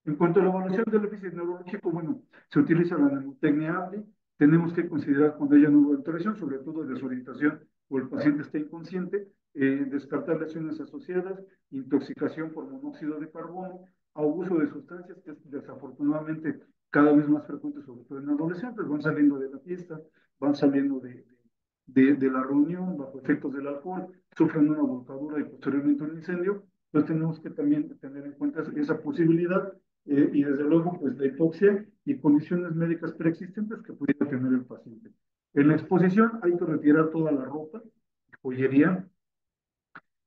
[SPEAKER 4] En cuanto a la evaluación del déficit neurológico, bueno, se utiliza la mnemotecnia ABLI. Tenemos que considerar cuando haya nueva alteración, sobre todo desorientación o el paciente está inconsciente, descartar lesiones asociadas, intoxicación por monóxido de carbono, abuso de sustancias, que es desafortunadamente cada vez más frecuente, sobre todo en adolescentes. Van saliendo de la fiesta, van saliendo de la reunión bajo efectos del alcohol, sufren una volcadura y posteriormente un incendio. Entonces tenemos que también tener en cuenta esa posibilidad, y desde luego pues la hipoxia y condiciones médicas preexistentes que pudiera tener el paciente. En la exposición hay que retirar toda la ropa, joyería.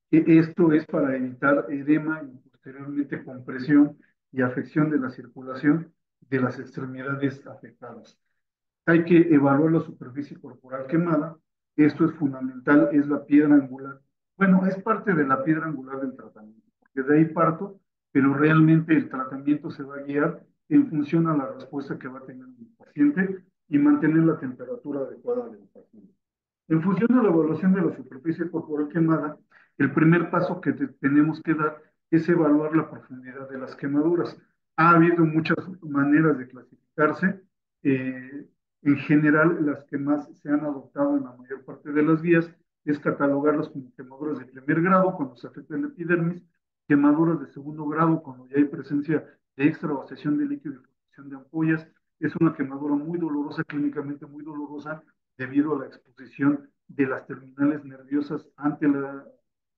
[SPEAKER 4] Esto es para evitar edema y posteriormente compresión y afección de la circulación de las extremidades afectadas. Hay que evaluar la superficie corporal quemada. Esto es fundamental, es la piedra angular. Bueno, es parte de la piedra angular del tratamiento, porque de ahí parto, pero realmente el tratamiento se va a guiar en función a la respuesta que va a tener el paciente y mantener la temperatura adecuada del paciente. En función de la evaluación de la superficie corporal quemada, el primer paso que tenemos que dar es evaluar la profundidad de las quemaduras. Ha habido muchas maneras de clasificarse. En general, las que más se han adoptado en la mayor parte de las vías es catalogarlas como quemaduras de primer grado cuando se afecta el epidermis, quemaduras de segundo grado, cuando ya hay presencia de extravasación de líquido y formación de ampollas. Es una quemadura muy dolorosa, clínicamente muy dolorosa, debido a la exposición de las terminales nerviosas ante el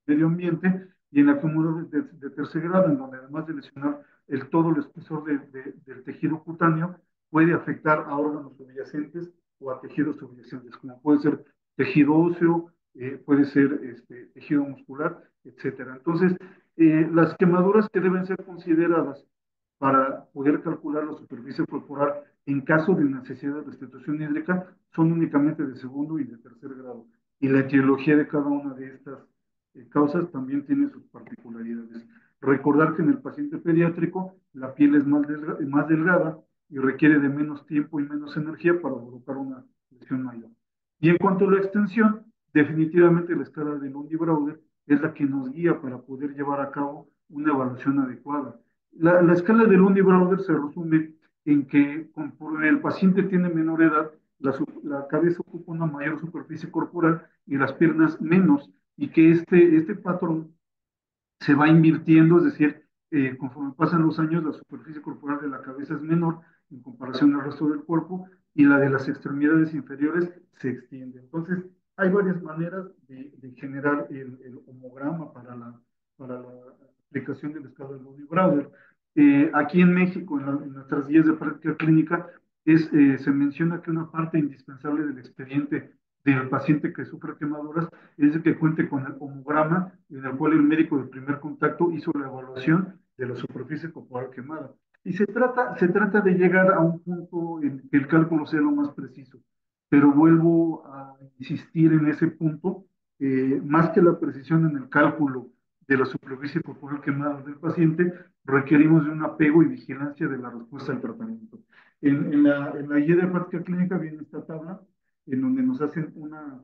[SPEAKER 4] medio ambiente, y en la quemadura de tercer grado, en donde además de lesionar todo el espesor del tejido cutáneo, puede afectar a órganos subyacentes o a tejidos subyacentes, como puede ser tejido óseo, puede ser tejido muscular, etcétera. Entonces, las quemaduras que deben ser consideradas para poder calcular la superficie corporal en caso de necesidad de restitución hídrica son únicamente de segundo y de tercer grado. Y la etiología de cada una de estas causas también tiene sus particularidades. Recordar que en el paciente pediátrico la piel es más delgada y requiere de menos tiempo y menos energía para provocar una lesión mayor. Y en cuanto a la extensión, definitivamente la escala de Lundy-Brauer es la que nos guía para poder llevar a cabo una evaluación adecuada. La escala de Lundy-Brauer se resume en que conforme el paciente tiene menor edad, la cabeza ocupa una mayor superficie corporal y las piernas menos, y que este patrón se va invirtiendo, es decir, conforme pasan los años, la superficie corporal de la cabeza es menor en comparación al resto del cuerpo, y la de las extremidades inferiores se extiende. Entonces, hay varias maneras de generar el homograma para la aplicación del escala de Lundy-Brauer. Aquí en México, en nuestras guías de práctica clínica, se menciona que una parte indispensable del expediente del paciente que sufre quemaduras es de que cuente con el homograma, en el cual el médico de primer contacto hizo la evaluación de la superficie corporal quemada. Y se trata de llegar a un punto en que el cálculo sea lo más preciso. Pero vuelvo a insistir en ese punto, más que la precisión en el cálculo de la superficie corporal quemada del paciente, requerimos de un apego y vigilancia de la respuesta al tratamiento. En la guía de práctica clínica viene esta tabla, en donde nos hacen una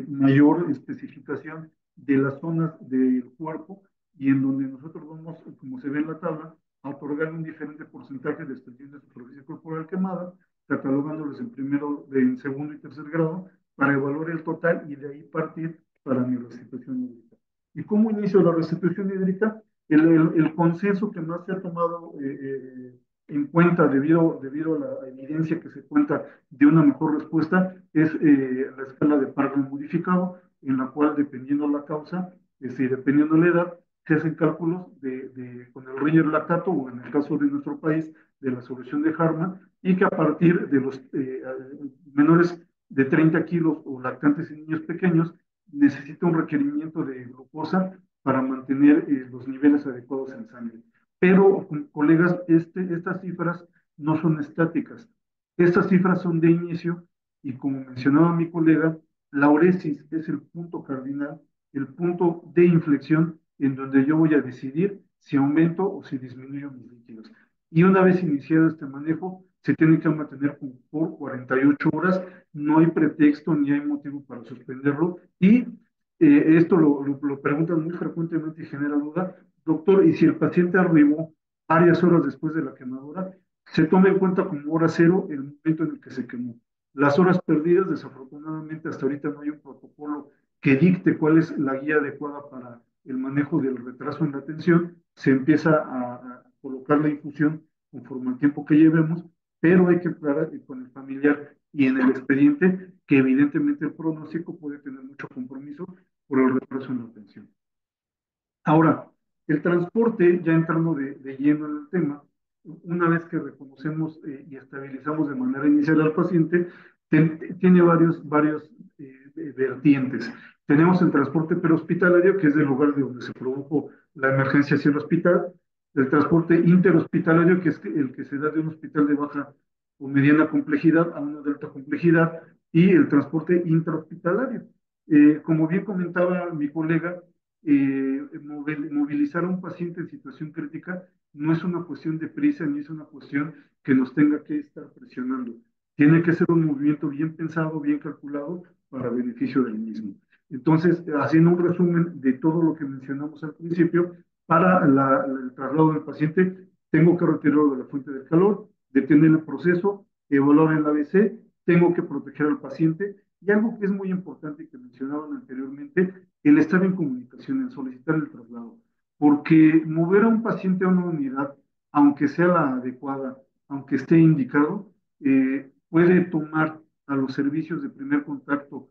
[SPEAKER 4] mayor especificación de las zonas del cuerpo, y en donde nosotros vamos, como se ve en la tabla, a otorgar un diferente porcentaje de extensión de superficie corporal quemada, catalogándolos en segundo y tercer grado, para evaluar el total y de ahí partir para mi restitución hídrica. ¿Y cómo inicio la restitución hídrica? El consenso que más se ha tomado en cuenta, debido a la evidencia que se cuenta de una mejor respuesta, es la escala de Pargin modificado, en la cual, dependiendo la causa, es decir, dependiendo la edad, se hacen cálculos con el Ringer lactato, o en el caso de nuestro país, de la solución de Harman, y que a partir de los menores de 30 kilos o lactantes en niños pequeños, necesita un requerimiento de glucosa para mantener los niveles adecuados en sangre. Pero, colegas, estas cifras no son estáticas. Estas cifras son de inicio, y como mencionaba mi colega, la uresis es el punto cardinal, el punto de inflexión en donde yo voy a decidir si aumento o si disminuyo mis líquidos. Y una vez iniciado este manejo, se tiene que mantener por 48 horas, no hay pretexto ni hay motivo para suspenderlo. Y esto lo preguntan muy frecuentemente y genera duda: doctor, ¿y si el paciente arribó varias horas después de la quemadura? Se toma en cuenta como hora cero el momento en el que se quemó. Las horas perdidas, desafortunadamente, hasta ahorita no hay un protocolo que dicte cuál es la guía adecuada para el manejo del retraso en la atención. Se empieza a colocar la infusión conforme al tiempo que llevemos, pero hay que aclarar con el familiar y en el expediente que evidentemente el pronóstico puede tener mucho compromiso por el retraso en la atención. Ahora, el transporte, ya entrando de lleno en el tema, una vez que reconocemos y estabilizamos de manera inicial al paciente, tiene varios vertientes. Tenemos el transporte prehospitalario, que es del lugar de donde se produjo la emergencia hacia el hospital; el transporte interhospitalario, que es el que se da de un hospital de baja o mediana complejidad a uno de alta complejidad; y el transporte intrahospitalario. Como bien comentaba mi colega, movilizar a un paciente en situación crítica no es una cuestión de prisa, ni es una cuestión que nos tenga que estar presionando. Tiene que ser un movimiento bien pensado, bien calculado, para beneficio del mismo. Entonces, haciendo un resumen de todo lo que mencionamos al principio, para el traslado del paciente, tengo que retirarlo de la fuente del calor, detener el proceso, evaluar el ABC, tengo que proteger al paciente, y algo que es muy importante y que mencionaban anteriormente, el estar en comunicación, en solicitar el traslado. porque mover a un paciente a una unidad, aunque sea la adecuada, aunque esté indicado, puede tomar a los servicios de primer contacto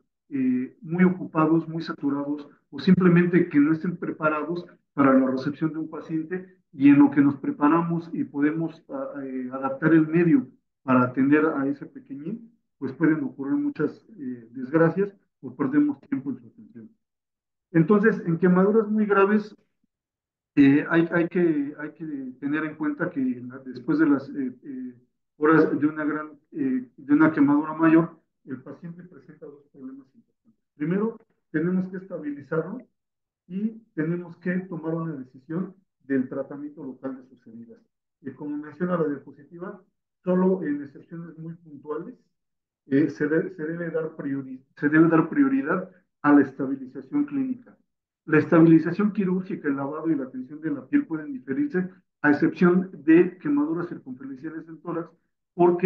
[SPEAKER 4] muy ocupados, muy saturados, o simplemente que no estén preparados para la recepción de un paciente, y en lo que nos preparamos y podemos adaptar el medio para atender a ese pequeñín, pues pueden ocurrir muchas desgracias o perdemos tiempo en su atención. Entonces, en quemaduras muy graves, hay que tener en cuenta que después de las horas de una quemadura mayor, el paciente presenta dos problemas importantes. Primero, tenemos que estabilizarlo y tenemos que tomar una decisión del tratamiento local de sus heridas. Y como menciona la diapositiva, solo en excepciones muy puntuales se debe dar prioridad a la estabilización clínica. La estabilización quirúrgica, el lavado y la atención de la piel pueden diferirse, a excepción de quemaduras circunferenciales en tórax o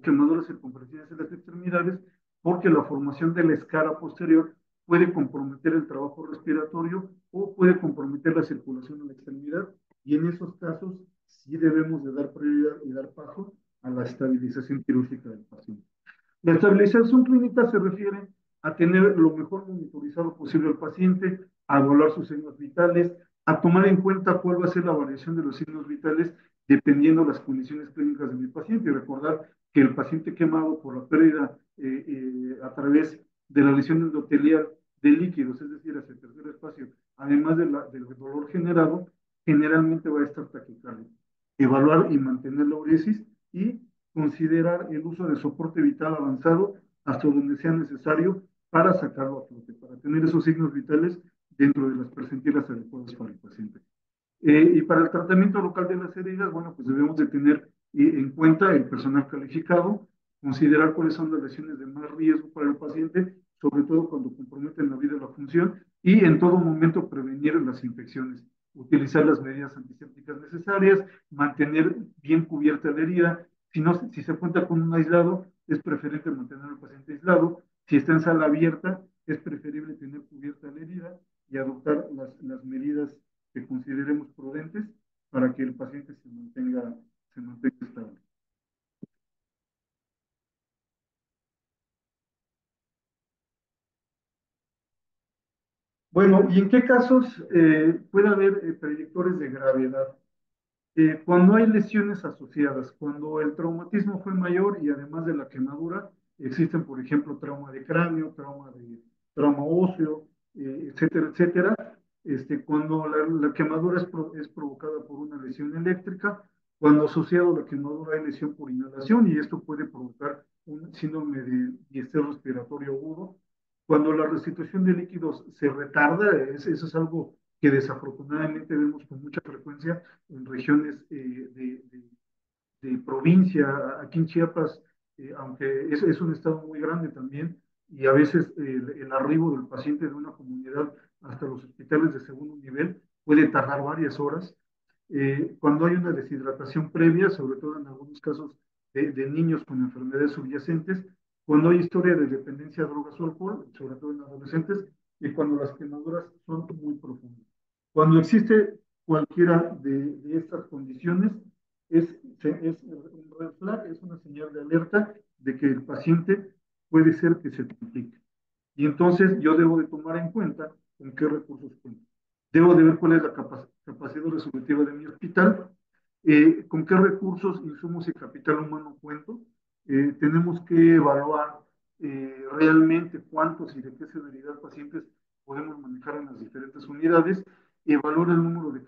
[SPEAKER 4] quemaduras circunferenciales en las extremidades, porque la formación de la escara posterior puede comprometer el trabajo respiratorio o puede comprometer la circulación en la extremidad, y en esos casos sí debemos de dar prioridad y dar paso a la estabilización quirúrgica del paciente. La estabilización clínica se refiere a tener lo mejor monitorizado posible al paciente, a evaluar sus signos vitales, a tomar en cuenta cuál va a ser la variación de los signos vitales dependiendo de las condiciones clínicas de mi paciente, y recordar que el paciente quemado por la pérdida a través de la lesión endotelial de líquidos, es decir, hacia el tercer espacio, además del dolor generado, generalmente va a estar taquicárdico. Evaluar y mantener la uresis y considerar el uso de soporte vital avanzado hasta donde sea necesario para sacarlo a flote, para tener esos signos vitales dentro de las percentilas adecuadas para el paciente. Y para el tratamiento local de las heridas, bueno, pues debemos de tener en cuenta el personal calificado, considerar cuáles son las lesiones de más riesgo para el paciente, sobre todo cuando comprometen la vida y la función, y en todo momento prevenir las infecciones, utilizar las medidas antisépticas necesarias, mantener bien cubierta la herida. Si se cuenta con un aislado, es preferible mantener al paciente aislado. Si está en sala abierta, es preferible tener cubierta la herida y adoptar las medidas que consideremos prudentes para que el paciente se mantenga estable. Bueno, ¿y en qué casos puede haber predictores de gravedad? Cuando hay lesiones asociadas, cuando el traumatismo fue mayor y además de la quemadura, existen, por ejemplo, trauma de cráneo, trauma óseo, etcétera, etcétera. Cuando la quemadura es provocada por una lesión eléctrica, cuando asociado a la quemadura hay lesión por inhalación, y esto puede provocar un síndrome de distrés respiratorio agudo. Cuando la restitución de líquidos se retarda, eso es algo que desafortunadamente vemos con mucha frecuencia en regiones de provincia. Aquí en Chiapas, aunque es un estado muy grande también, y a veces el arribo del paciente de una comunidad hasta los hospitales de segundo nivel puede tardar varias horas. Cuando hay una deshidratación previa, sobre todo en algunos casos de niños con enfermedades subyacentes, cuando hay historia de dependencia a drogas o alcohol, sobre todo en adolescentes, y cuando las quemaduras son muy profundas. Cuando existe cualquiera de estas condiciones, es un red flag, es una señal de alerta de que el paciente puede ser que se complique. Y entonces yo debo de tomar en cuenta con qué recursos cuento. Debo de ver cuál es la capacidad resolutiva de mi hospital, con qué recursos, insumos y capital humano cuento. Tenemos que evaluar realmente cuántos y de qué severidad pacientes podemos manejar en las diferentes unidades, evaluar el número de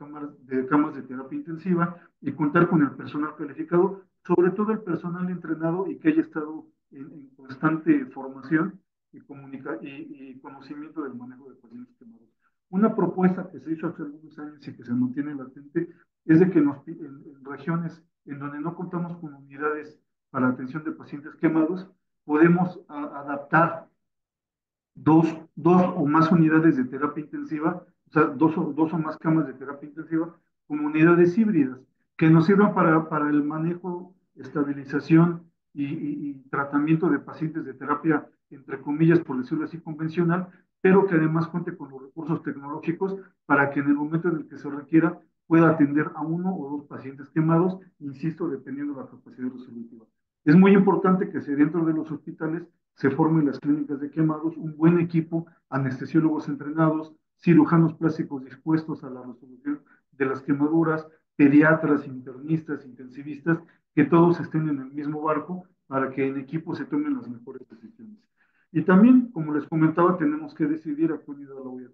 [SPEAKER 4] camas de terapia intensiva y contar con el personal calificado, sobre todo el personal entrenado y que haya estado en constante formación y conocimiento del manejo de pacientes quemados. Una propuesta que se hizo hace algunos años y que se mantiene latente es de que en regiones en donde no contamos con unidades para atención de pacientes quemados, podemos adaptar dos o más unidades de terapia intensiva, o sea, dos o más camas de terapia intensiva, como unidades híbridas, que nos sirvan para el manejo, estabilización y tratamiento de pacientes de terapia, entre comillas, por decirlo así, convencional, pero que además cuente con los recursos tecnológicos para que en el momento en el que se requiera pueda atender a uno o dos pacientes quemados, insisto, dependiendo de la capacidad resolutiva. Es muy importante que dentro de los hospitales se formen las clínicas de quemados, un buen equipo, anestesiólogos entrenados, cirujanos plásticos dispuestos a la resolución de las quemaduras, pediatras, internistas, intensivistas, que todos estén en el mismo barco para que en equipo se tomen las mejores decisiones. Y también, como les comentaba, tenemos que decidir a qué unidad la voy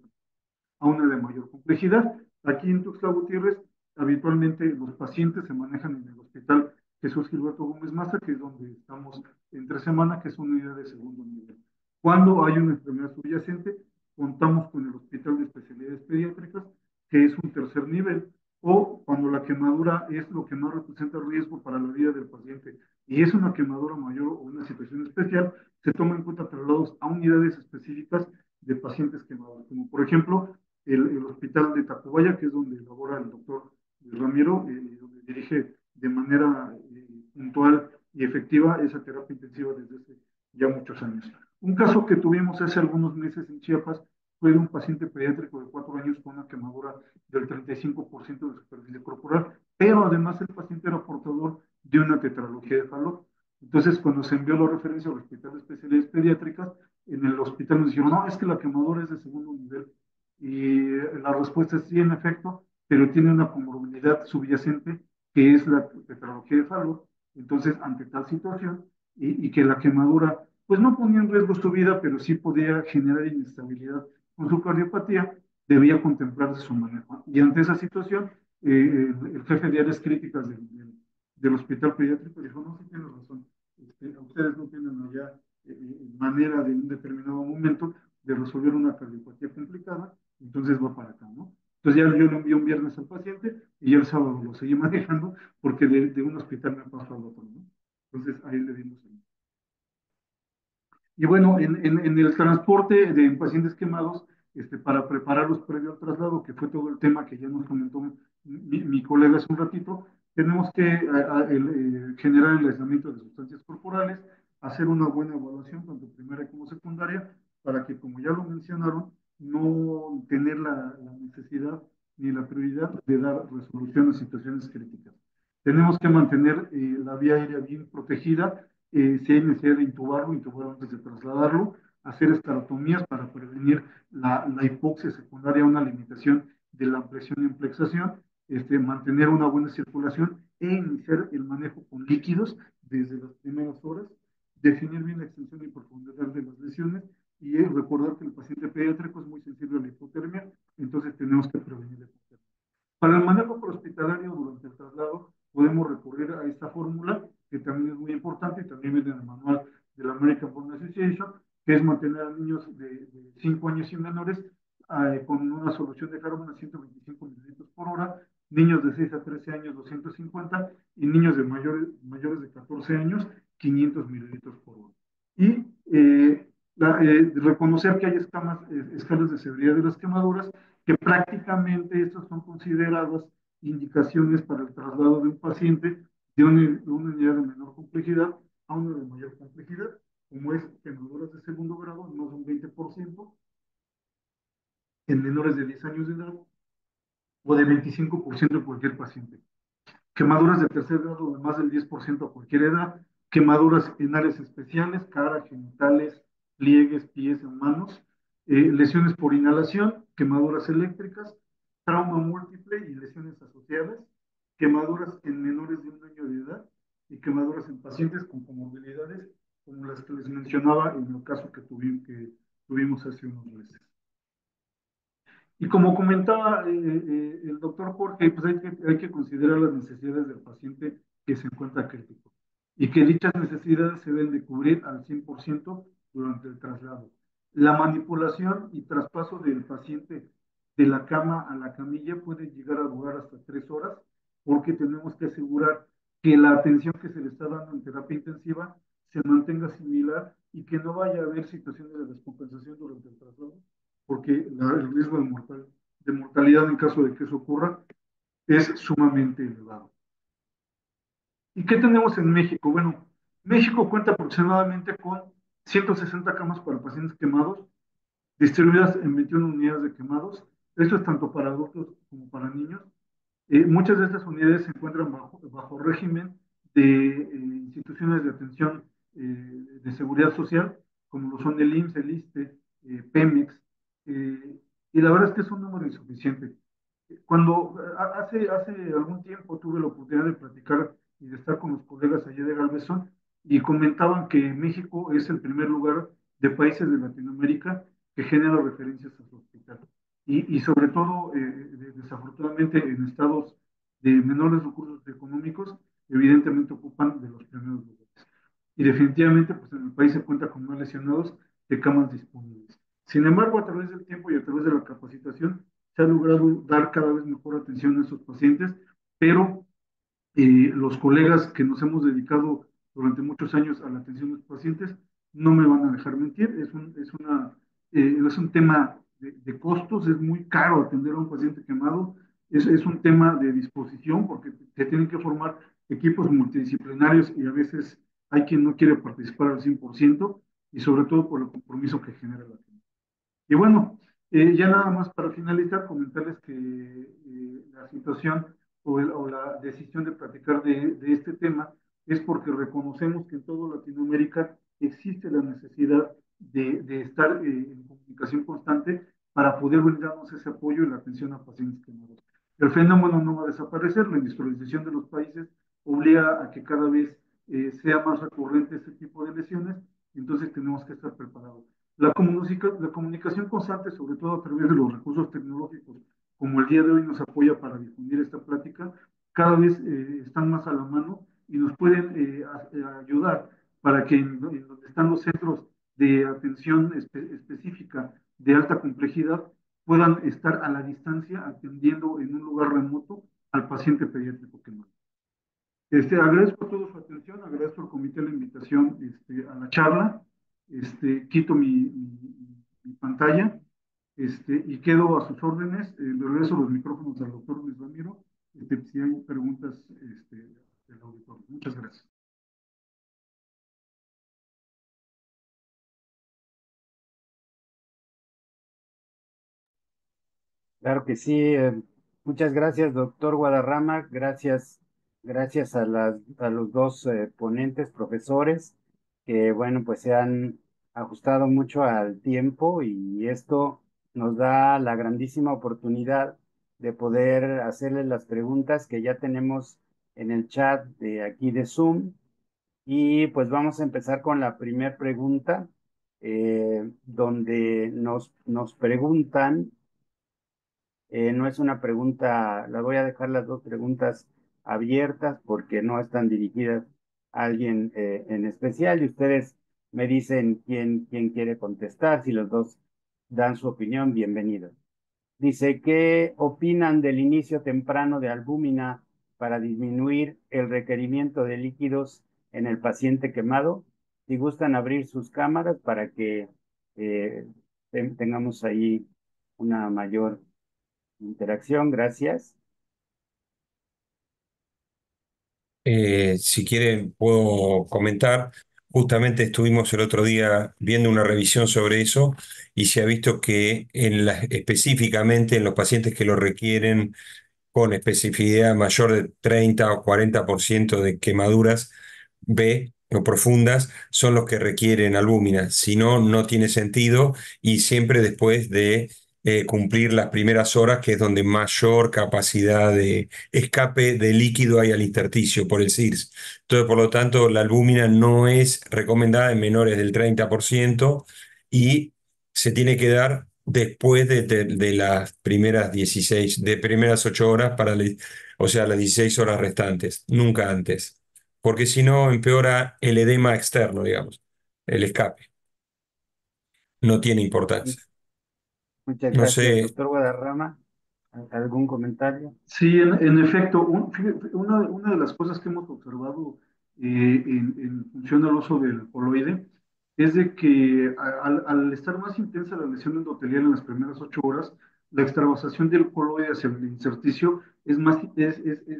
[SPEAKER 4] a una de mayor complejidad. Aquí en Tuxtla Gutiérrez, habitualmente los pacientes se manejan en el Hospital Jesús Gilberto Gómez Maza, que es donde estamos entre semana, que es una unidad de segundo nivel. Cuando hay una enfermedad subyacente, contamos con el Hospital de Especialidades Pediátricas, que es un tercer nivel, o cuando la quemadura es lo que más representa riesgo para la vida del paciente y es una quemadura mayor o una situación especial, se toma en cuenta traslados a unidades específicas de pacientes quemados, como por ejemplo el hospital de Tacubaya, que es donde labora el doctor Ramiro, donde dirige de manera puntual y efectiva esa terapia intensiva desde hace ya muchos años. Un caso que tuvimos hace algunos meses en Chiapas fue de un paciente pediátrico de 4 años con una quemadura del 35% de superficie corporal, pero además el paciente era portador de una tetralogía de Fallot. Entonces, cuando se envió la referencia al Hospital de Especialidades Pediátricas, en el hospital nos dijeron, no, es que la quemadura es de segundo nivel. Y la respuesta es sí, en efecto, pero tiene una comorbilidad subyacente que es la tetralogía de Fallot. Entonces, ante tal situación, y que la quemadura, pues no ponía en riesgo su vida, pero sí podía generar inestabilidad con su cardiopatía, debía contemplarse su manejo. Y ante esa situación, el jefe de áreas críticas del hospital pediátrico dijo, no, sí tiene razón, ustedes no tienen allá manera de en un determinado momento de resolver una cardiopatía complicada, entonces va para acá, ¿no? Entonces ya yo lo envié un viernes al paciente y ya el sábado lo seguí manejando porque de un hospital me pasó al otro, ¿no? Entonces ahí le dimos el... Y bueno, en el transporte de pacientes quemados, para prepararlos previo al traslado, que fue todo el tema que ya nos comentó mi colega hace un ratito, tenemos que generar el aislamiento de sustancias corporales, hacer una buena evaluación, tanto primaria como secundaria, para que, como ya lo mencionaron, no tener la necesidad ni la prioridad de dar resolución a situaciones críticas. Tenemos que mantener la vía aérea bien protegida, si hay necesidad de intubar antes de trasladarlo, hacer esterotomías para prevenir la hipoxia secundaria, una limitación de la presión y amplexación, mantener una buena circulación e iniciar el manejo con líquidos desde las primeras horas, definir bien la extensión y profundidad de las lesiones y recordar que el paciente pediátrico es muy sensible a la hipotermia, entonces tenemos que prevenir la hipotermia. Para el manejo prehospitalario durante el traslado, podemos recurrir a esta fórmula, que también es muy importante y también viene en el manual de la American Burn Association, que es mantener a niños de 5 años y menores con una solución de carbón a 125 mililitros por hora, niños de 6 a 13 años 250 y niños de mayores de 14 años 500 mililitros por hora. Y reconocer que hay escalas de severidad de las quemaduras, que prácticamente estas son consideradas indicaciones para el traslado de un paciente de una unidad de menor complejidad a una de mayor complejidad, como es quemaduras de segundo grado, no son 20%, en menores de 10 años de edad, o de 25% en cualquier paciente. Quemaduras de tercer grado de más del 10% a cualquier edad, quemaduras en áreas especiales, cara, genitales, pliegues, pies, manos, lesiones por inhalación, quemaduras eléctricas, trauma múltiple y lesiones asociadas, quemaduras en menores de 1 año de edad y quemaduras en pacientes con comorbilidades, como las que les mencionaba en el caso que tuvimos hace unos meses. Y como comentaba el doctor Jorge, pues hay que considerar las necesidades del paciente que se encuentra crítico y que dichas necesidades se deben de cubrir al 100% durante el traslado. La manipulación y traspaso del paciente de la cama a la camilla puede llegar a durar hasta 3 horas porque tenemos que asegurar que la atención que se le está dando en terapia intensiva se mantenga similar y que no vaya a haber situaciones de descompensación durante el traslado porque el riesgo de mortalidad en caso de que eso ocurra es sumamente elevado. ¿Y qué tenemos en México? Bueno, México cuenta aproximadamente con 160 camas para pacientes quemados distribuidas en 21 unidades de quemados. Esto es tanto para adultos como para niños. Muchas de estas unidades se encuentran bajo régimen de instituciones de atención de seguridad social, como lo son el IMSS, el ISSSTE, Pemex, y la verdad es que es un número insuficiente. Cuando hace algún tiempo tuve la oportunidad de platicar y de estar con los colegas allá de Galveston y comentaban que México es el primer lugar de países de Latinoamérica que genera referencias a su hospital. Y sobre todo, desafortunadamente, en estados de menores recursos económicos, evidentemente ocupan de los primeros lugares. Y definitivamente, pues en el país se cuenta con más lesionados que camas disponibles. Sin embargo, a través del tiempo y a través de la capacitación, se ha logrado dar cada vez mejor atención a esos pacientes, pero los colegas que nos hemos dedicado durante muchos años a la atención de los pacientes no me van a dejar mentir, es un tema de costos, es muy caro atender a un paciente quemado, es un tema de disposición porque se tienen que formar equipos multidisciplinarios y a veces hay quien no quiere participar al 100% y sobre todo por el compromiso que genera la gente. Y bueno, ya nada más para finalizar, comentarles que la situación o la decisión de platicar de este tema es porque reconocemos que en toda Latinoamérica existe la necesidad de estar en comunicación constante para poder brindarnos ese apoyo y la atención a pacientes quemados. El fenómeno no va a desaparecer, la industrialización de los países obliga a que cada vez sea más recurrente este tipo de lesiones, entonces tenemos que estar preparados. La comunicación constante, sobre todo a través de los recursos tecnológicos, como el día de hoy nos apoya para difundir esta plática, cada vez están más a la mano y nos pueden ayudar para que en donde están los centros de atención específica de alta complejidad puedan estar a la distancia atendiendo en un lugar remoto al paciente pediátrico quemado. Agradezco a toda su atención, agradezco al comité la invitación a la charla, quito mi pantalla y quedo a sus órdenes. Le regreso los micrófonos al doctor Luis Ramiro, si hay preguntas del auditorio. Muchas gracias.
[SPEAKER 2] Claro que sí. Muchas gracias, doctor Guadarrama. Gracias a los dos ponentes, profesores, que bueno, pues se han ajustado mucho al tiempo y esto nos da la grandísima oportunidad de poder hacerles las preguntas que ya tenemos en el chat de aquí de Zoom. Y pues vamos a empezar con la primera pregunta, donde nos preguntan. No es una pregunta, la voy a dejar las dos preguntas abiertas porque no están dirigidas a alguien en especial y ustedes me dicen quién quiere contestar. Si los dos dan su opinión, bienvenidos. Dice, ¿qué opinan del inicio temprano de albúmina para disminuir el requerimiento de líquidos en el paciente quemado? Si gustan abrir sus cámaras para que eh, tengamos ahí una mayor interacción, gracias.
[SPEAKER 3] Si quieren, puedo comentar. Justamente estuvimos el otro día viendo una revisión sobre eso y se ha visto que específicamente en los pacientes que lo requieren con especificidad mayor de 30 o 40% de quemaduras B o profundas son los que requieren albúmina. Si no, no tiene sentido y siempre después de cumplir las primeras horas, que es donde mayor capacidad de escape de líquido hay al intersticio por el CIRS. Entonces, por lo tanto, la albúmina no es recomendada en menores del 30% y se tiene que dar después de las primeras 16, de primeras 8 horas, o sea, las 16 horas restantes, nunca antes, porque si no empeora el edema externo, digamos, el escape. No tiene importancia.
[SPEAKER 2] Muchas
[SPEAKER 3] No
[SPEAKER 2] gracias,
[SPEAKER 3] sé,
[SPEAKER 2] doctor Guadarrama. ¿Algún comentario?
[SPEAKER 4] Sí, en efecto, una de las cosas que hemos observado en función al uso del coloide es de que al estar más intensa la lesión endotelial en las primeras 8 horas, la extravasación del coloide hacia el intersticio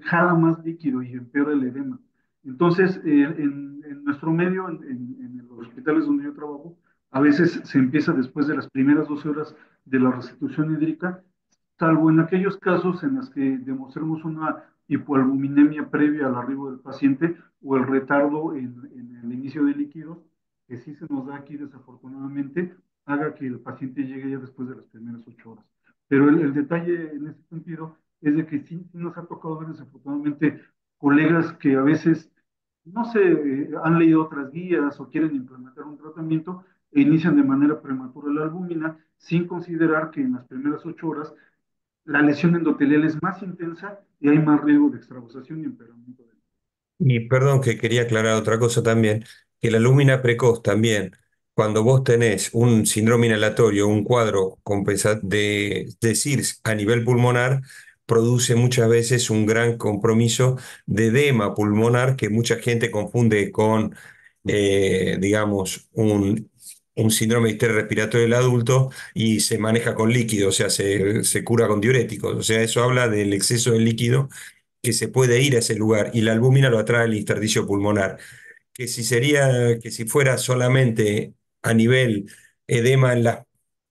[SPEAKER 4] jala más líquido y empeora el edema. Entonces, en nuestro medio, en los hospitales donde yo trabajo, A veces se empieza después de las primeras 12 horas de la restitución hídrica, salvo en aquellos casos en los que demostremos una hipoalbuminemia previa al arribo del paciente o el retardo en el inicio de líquidos, que sí se nos da aquí desafortunadamente, haga que el paciente llegue ya después de las primeras 8 horas. Pero el detalle en ese sentido es de que sí nos ha tocado ver desafortunadamente colegas que a veces, no sé, han leído otras guías o quieren implementar un tratamiento e inician de manera prematura la albúmina sin considerar que en las primeras 8 horas la lesión endotelial es más intensa y hay más riesgo de extravasación y empeoramiento del.
[SPEAKER 3] Y perdón que quería aclarar otra cosa también, que la lúmina precoz también, cuando vos tenés un síndrome inhalatorio, un cuadro de SIRS a nivel pulmonar, produce muchas veces un gran compromiso de edema pulmonar que mucha gente confunde con, digamos, un síndrome de distrés respiratorio del adulto y se maneja con líquido, o sea, se cura con diuréticos. O sea, eso habla del exceso de líquido que se puede ir a ese lugar y la albúmina lo atrae el intersticio pulmonar. Que si fuera solamente a nivel edema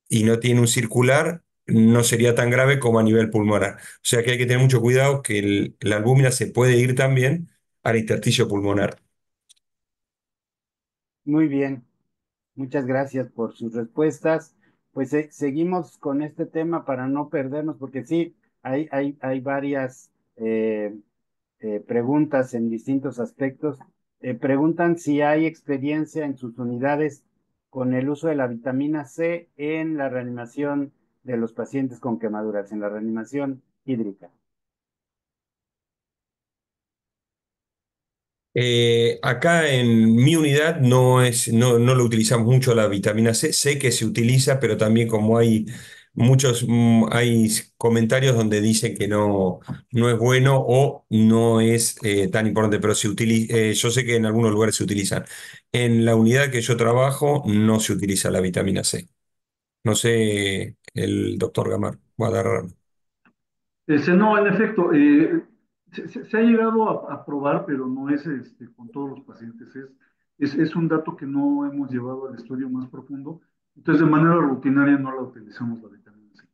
[SPEAKER 3] y no tiene un circular, no sería tan grave como a nivel pulmonar. O sea que hay que tener mucho cuidado que la albúmina se puede ir también al intersticio pulmonar.
[SPEAKER 2] Muy bien, muchas gracias por sus respuestas. Pues seguimos con este tema para no perdernos, porque sí, hay varias preguntas en distintos aspectos. Preguntan si hay experiencia en sus unidades con el uso de la vitamina C en la reanimación de los pacientes con quemaduras, en la reanimación hídrica.
[SPEAKER 3] Acá en mi unidad no lo utilizamos mucho la vitamina C. Sé que se utiliza, pero también como hay hay comentarios donde dicen que no es bueno o no es tan importante, pero yo sé que en algunos lugares se utilizan. En la unidad que yo trabajo no se utiliza la vitamina C. No sé, el doctor Gamar, Guadarrama.
[SPEAKER 4] No, en efecto, se ha llegado a probar, pero no es con todos los pacientes. Es un dato que no hemos llevado al estudio más profundo. Entonces, de manera rutinaria no la utilizamos la vitamina C.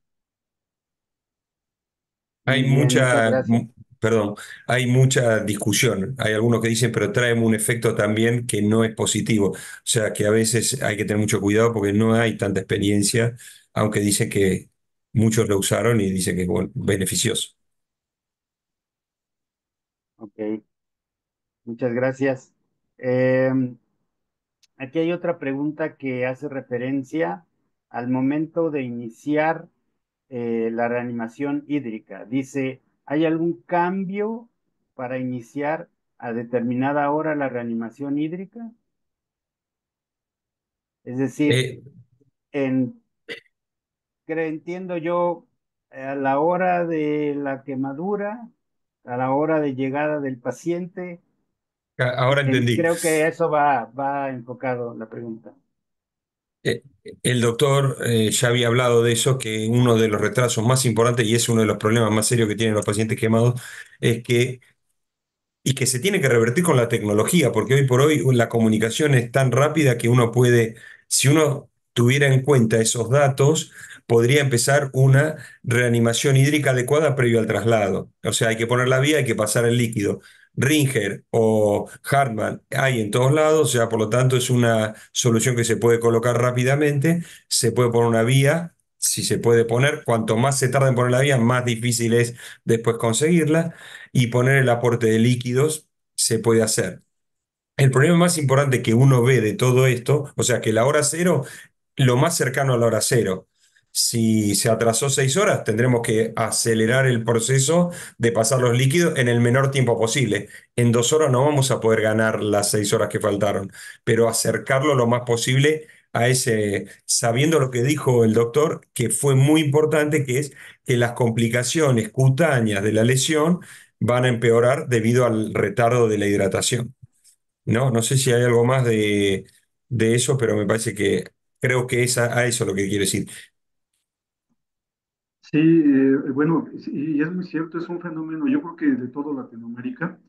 [SPEAKER 2] Muy
[SPEAKER 3] Hay
[SPEAKER 2] bien, muchas gracias.
[SPEAKER 3] perdón, hay mucha discusión. Hay algunos que dicen, pero trae un efecto también que no es positivo. O sea, que a veces hay que tener mucho cuidado porque no hay tanta experiencia, aunque dicen que muchos lo usaron y dicen que es beneficioso.
[SPEAKER 2] Ok, muchas gracias. Eh, Aquí hay otra pregunta que hace referencia al momento de iniciar la reanimación hídrica. Dice, ¿hay algún cambio para iniciar a determinada hora la reanimación hídrica? Es decir,
[SPEAKER 3] Eh,
[SPEAKER 2] en, entiendo yo, a la hora de la quemadura, a la hora de llegada del paciente,
[SPEAKER 3] Ahora entendí.
[SPEAKER 2] creo que eso va enfocado la pregunta.
[SPEAKER 3] Eh, el doctor ya había hablado de eso, que uno de los retrasos más importantes y es uno de los problemas más serios que tienen los pacientes quemados es que y que se tiene que revertir con la tecnología, porque hoy por hoy la comunicación es tan rápida que uno puede, si uno tuviera en cuenta esos datos, podría empezar una reanimación hídrica adecuada previo al traslado. O sea, hay que poner la vía, hay que pasar el líquido. Ringer o Hartmann hay en todos lados, o sea, por lo tanto es una solución que se puede colocar rápidamente, se puede poner una vía. Si se puede poner, cuanto más se tarda en poner la vía, más difícil es después conseguirla y poner el aporte de líquidos se puede hacer. El problema más importante que uno ve de todo esto, o sea que la hora cero, lo más cercano a la hora cero. Si se atrasó 6 horas, tendremos que acelerar el proceso de pasar los líquidos en el menor tiempo posible. En 2 horas no vamos a poder ganar las 6 horas que faltaron, pero acercarlo lo más posible a ese, sabiendo lo que dijo el doctor, que fue muy importante, que es que las complicaciones cutáneas de la lesión van a empeorar debido al retardo de la hidratación. No sé si hay algo más de eso, pero me parece que creo que es a eso lo que quiero decir.
[SPEAKER 4] Sí, bueno, sí, y es muy cierto, es un fenómeno, yo creo que de toda Latinoamérica,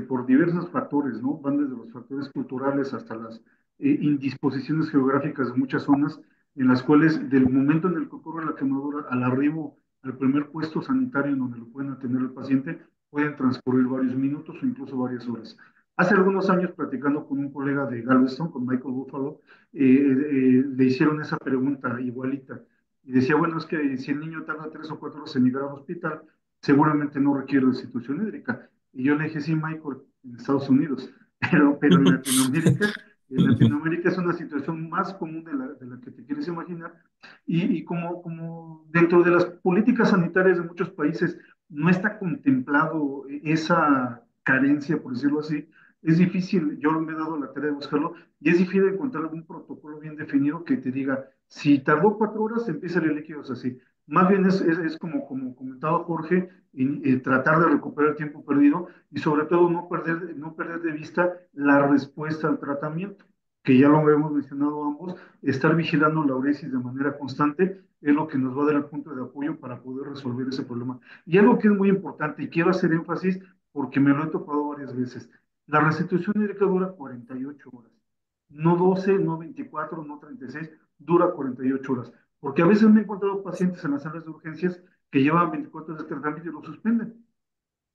[SPEAKER 4] por diversos factores, ¿no? Van desde los factores culturales hasta las indisposiciones geográficas de muchas zonas, en las cuales del momento en el que ocurre la quemadura al arribo al primer puesto sanitario en donde lo pueden atender al paciente, pueden transcurrir varios minutos o incluso varias horas. Hace algunos años, platicando con un colega de Galveston, con Michael Buffalo, le hicieron esa pregunta igualita. Y decía, bueno, es que si el niño tarda 3 o 4 horas en llegar al hospital, seguramente no requiere restitución hídrica. Y yo le dije, sí, Michael, en Estados Unidos, pero en Latinoamérica es una situación más común de la que te quieres imaginar. Y como dentro de las políticas sanitarias de muchos países no está contemplado esa carencia, por decirlo así, es difícil, yo me he dado la tarea de buscarlo, y es difícil encontrar algún protocolo bien definido que te diga, si tardó 4 horas, empieza el líquido así. Más bien es como comentaba Jorge, tratar de recuperar el tiempo perdido y sobre todo no perder de vista la respuesta al tratamiento, que ya lo hemos mencionado ambos, estar vigilando la uresis de manera constante es lo que nos va a dar el punto de apoyo para poder resolver ese problema. Y algo que es muy importante, y quiero hacer énfasis porque me lo he topado varias veces, la restitución hídrica dura 48 horas, no 12, no 24, no 36, dura 48 horas. Porque a veces me he encontrado pacientes en las salas de urgencias que llevan 24 horas de tratamiento y lo suspenden.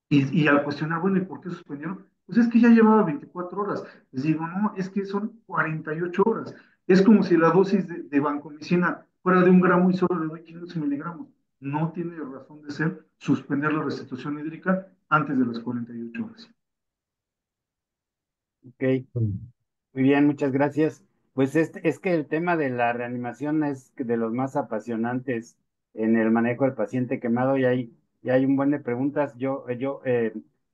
[SPEAKER 4] Y al cuestionar, bueno, ¿y por qué suspendieron? Pues es que ya llevaba 24 horas. Les digo, no, es que son 48 horas. Es como si la dosis de vancomicina fuera de 1 gramo y solo le doy 500 miligramos. No tiene razón de ser suspender la restitución hídrica antes de las 48 horas.
[SPEAKER 2] Ok, muy bien, muchas gracias. Pues es que el tema de la reanimación es de los más apasionantes en el manejo del paciente quemado y hay un buen de preguntas. Yo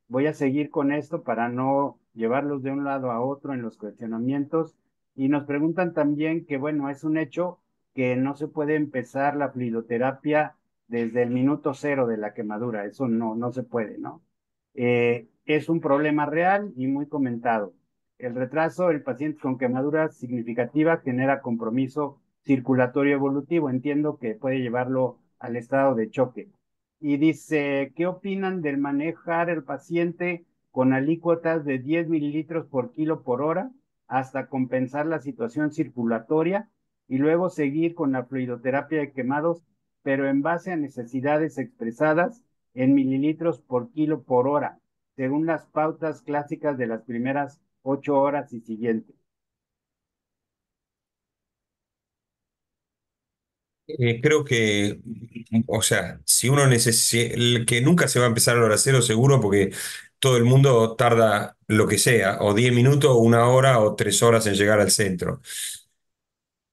[SPEAKER 2] voy a seguir con esto para no llevarlos de un lado a otro en los cuestionamientos. Y nos preguntan también que, bueno, es un hecho que no se puede empezar la fluidoterapia desde el minuto cero de la quemadura. Eso no se puede, ¿no? Es un problema real y muy comentado. El retraso del paciente con quemadura significativa genera compromiso circulatorio evolutivo. Entiendo que puede llevarlo al estado de choque. Y dice, ¿qué opinan del manejar el paciente con alícuotas de 10 mililitros por kilo por hora hasta compensar la situación circulatoria y luego seguir con la fluidoterapia de quemados, pero en base a necesidades expresadas en mililitros por kilo por hora, según las pautas clásicas de las primeras 8 horas y siguientes?
[SPEAKER 3] Creo que, o sea, si uno necesita, que nunca se va a empezar a la hora cero seguro porque todo el mundo tarda lo que sea, o 10 minutos, o 1 hora, o 3 horas en llegar al centro.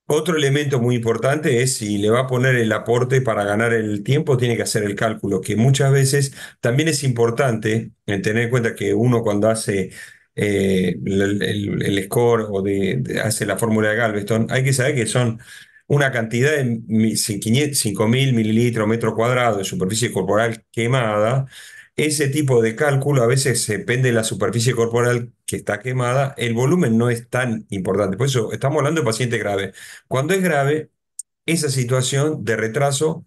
[SPEAKER 3] Otro elemento muy importante es si le va a poner el aporte para ganar el tiempo, tiene que hacer el cálculo, que muchas veces también es importante en tener en cuenta que uno cuando hace el score o hace la fórmula de Galveston, hay que saber que son una cantidad de 5.000 mililitros metro cuadrado de superficie corporal quemada. Ese tipo de cálculo a veces depende de la superficie corporal que está quemada, el volumen no es tan importante. Por eso estamos hablando de paciente grave. Cuando es grave, esa situación de retraso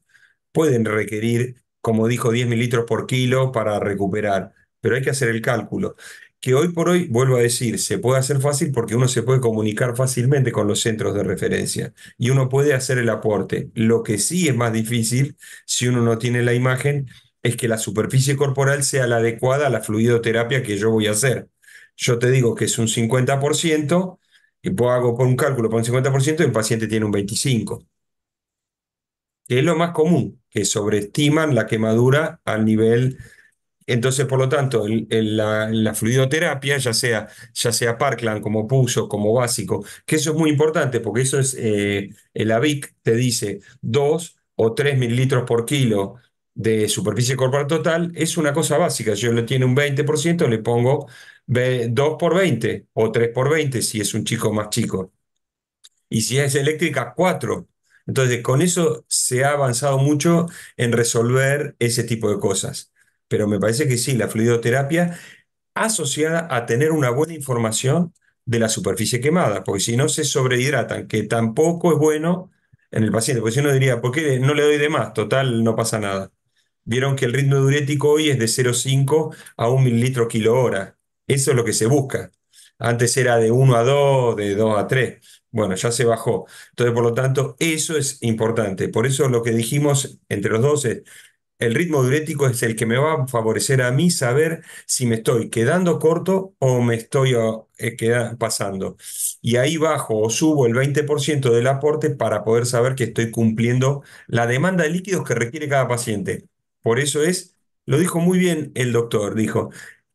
[SPEAKER 3] pueden requerir, como dijo, 10 mililitros por kilo para recuperar, pero hay que hacer el cálculo. Que hoy por hoy, vuelvo a decir, se puede hacer fácil porque uno se puede comunicar fácilmente con los centros de referencia y uno puede hacer el aporte. Lo que sí es más difícil, si uno no tiene la imagen, es que la superficie corporal sea la adecuada a la fluidoterapia que yo voy a hacer. Yo te digo que es un 50%, y pues hago por un cálculo por un 50% y el paciente tiene un 25%, que es lo más común, que sobreestiman la quemadura al nivel. Entonces, por lo tanto, la fluidoterapia, ya sea Parkland como puso, como básico, que eso es muy importante, porque eso es, el AVIC te dice 2 o 3 mililitros por kilo de superficie corporal total, es una cosa básica. Yo le tiene un 20%, le pongo 2 por 20 o 3 por 20 si es un chico más chico. Y si es eléctrica, 4. Entonces, con eso se ha avanzado mucho en resolver ese tipo de cosas. Pero me parece que sí, la fluidoterapia asociada a tener una buena información de la superficie quemada, porque si no se sobrehidratan, que tampoco es bueno en el paciente, porque si uno diría, ¿por qué no le doy de más? Total, no pasa nada. Vieron que el ritmo diurético hoy es de 0,5 a 1 mililitro kilo hora. Eso es lo que se busca. Antes era de 1 a 2, de 2 a 3. Bueno, ya se bajó. Entonces, por lo tanto, eso es importante. Por eso lo que dijimos entre los dos es, el ritmo diurético es el que me va a favorecer a mí saber si me estoy quedando corto o me estoy pasando. Y ahí bajo o subo el 20% del aporte para poder saber que estoy cumpliendo la demanda de líquidos que requiere cada paciente. Por eso lo dijo muy bien el doctor, dijo,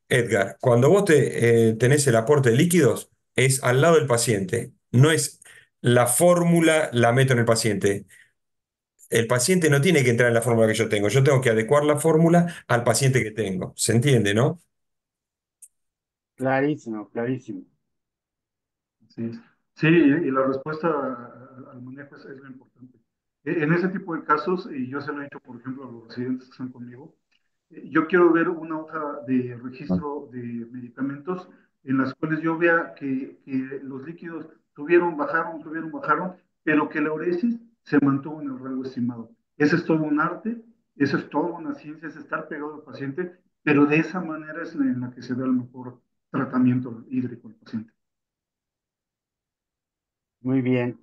[SPEAKER 3] Edgar, cuando vos tenés el aporte de líquidos, es al lado del paciente, no es la fórmula, la meto en el paciente. El paciente no tiene que entrar en la fórmula que yo tengo que adecuar la fórmula al paciente que tengo. ¿Se entiende, no?
[SPEAKER 2] Clarísimo, clarísimo.
[SPEAKER 4] Sí, sí, y la respuesta al manejo es lo importante. En ese tipo de casos, y yo se lo he dicho, por ejemplo, a los residentes que están conmigo, yo quiero ver una hoja de registro de medicamentos en las cuales yo vea que los líquidos bajaron, pero que la uresis se mantuvo en el rango estimado. Ese es todo un arte, eso es toda una ciencia, es estar pegado al paciente, pero de esa manera es en la que se da el mejor tratamiento hídrico al paciente.
[SPEAKER 2] Muy bien.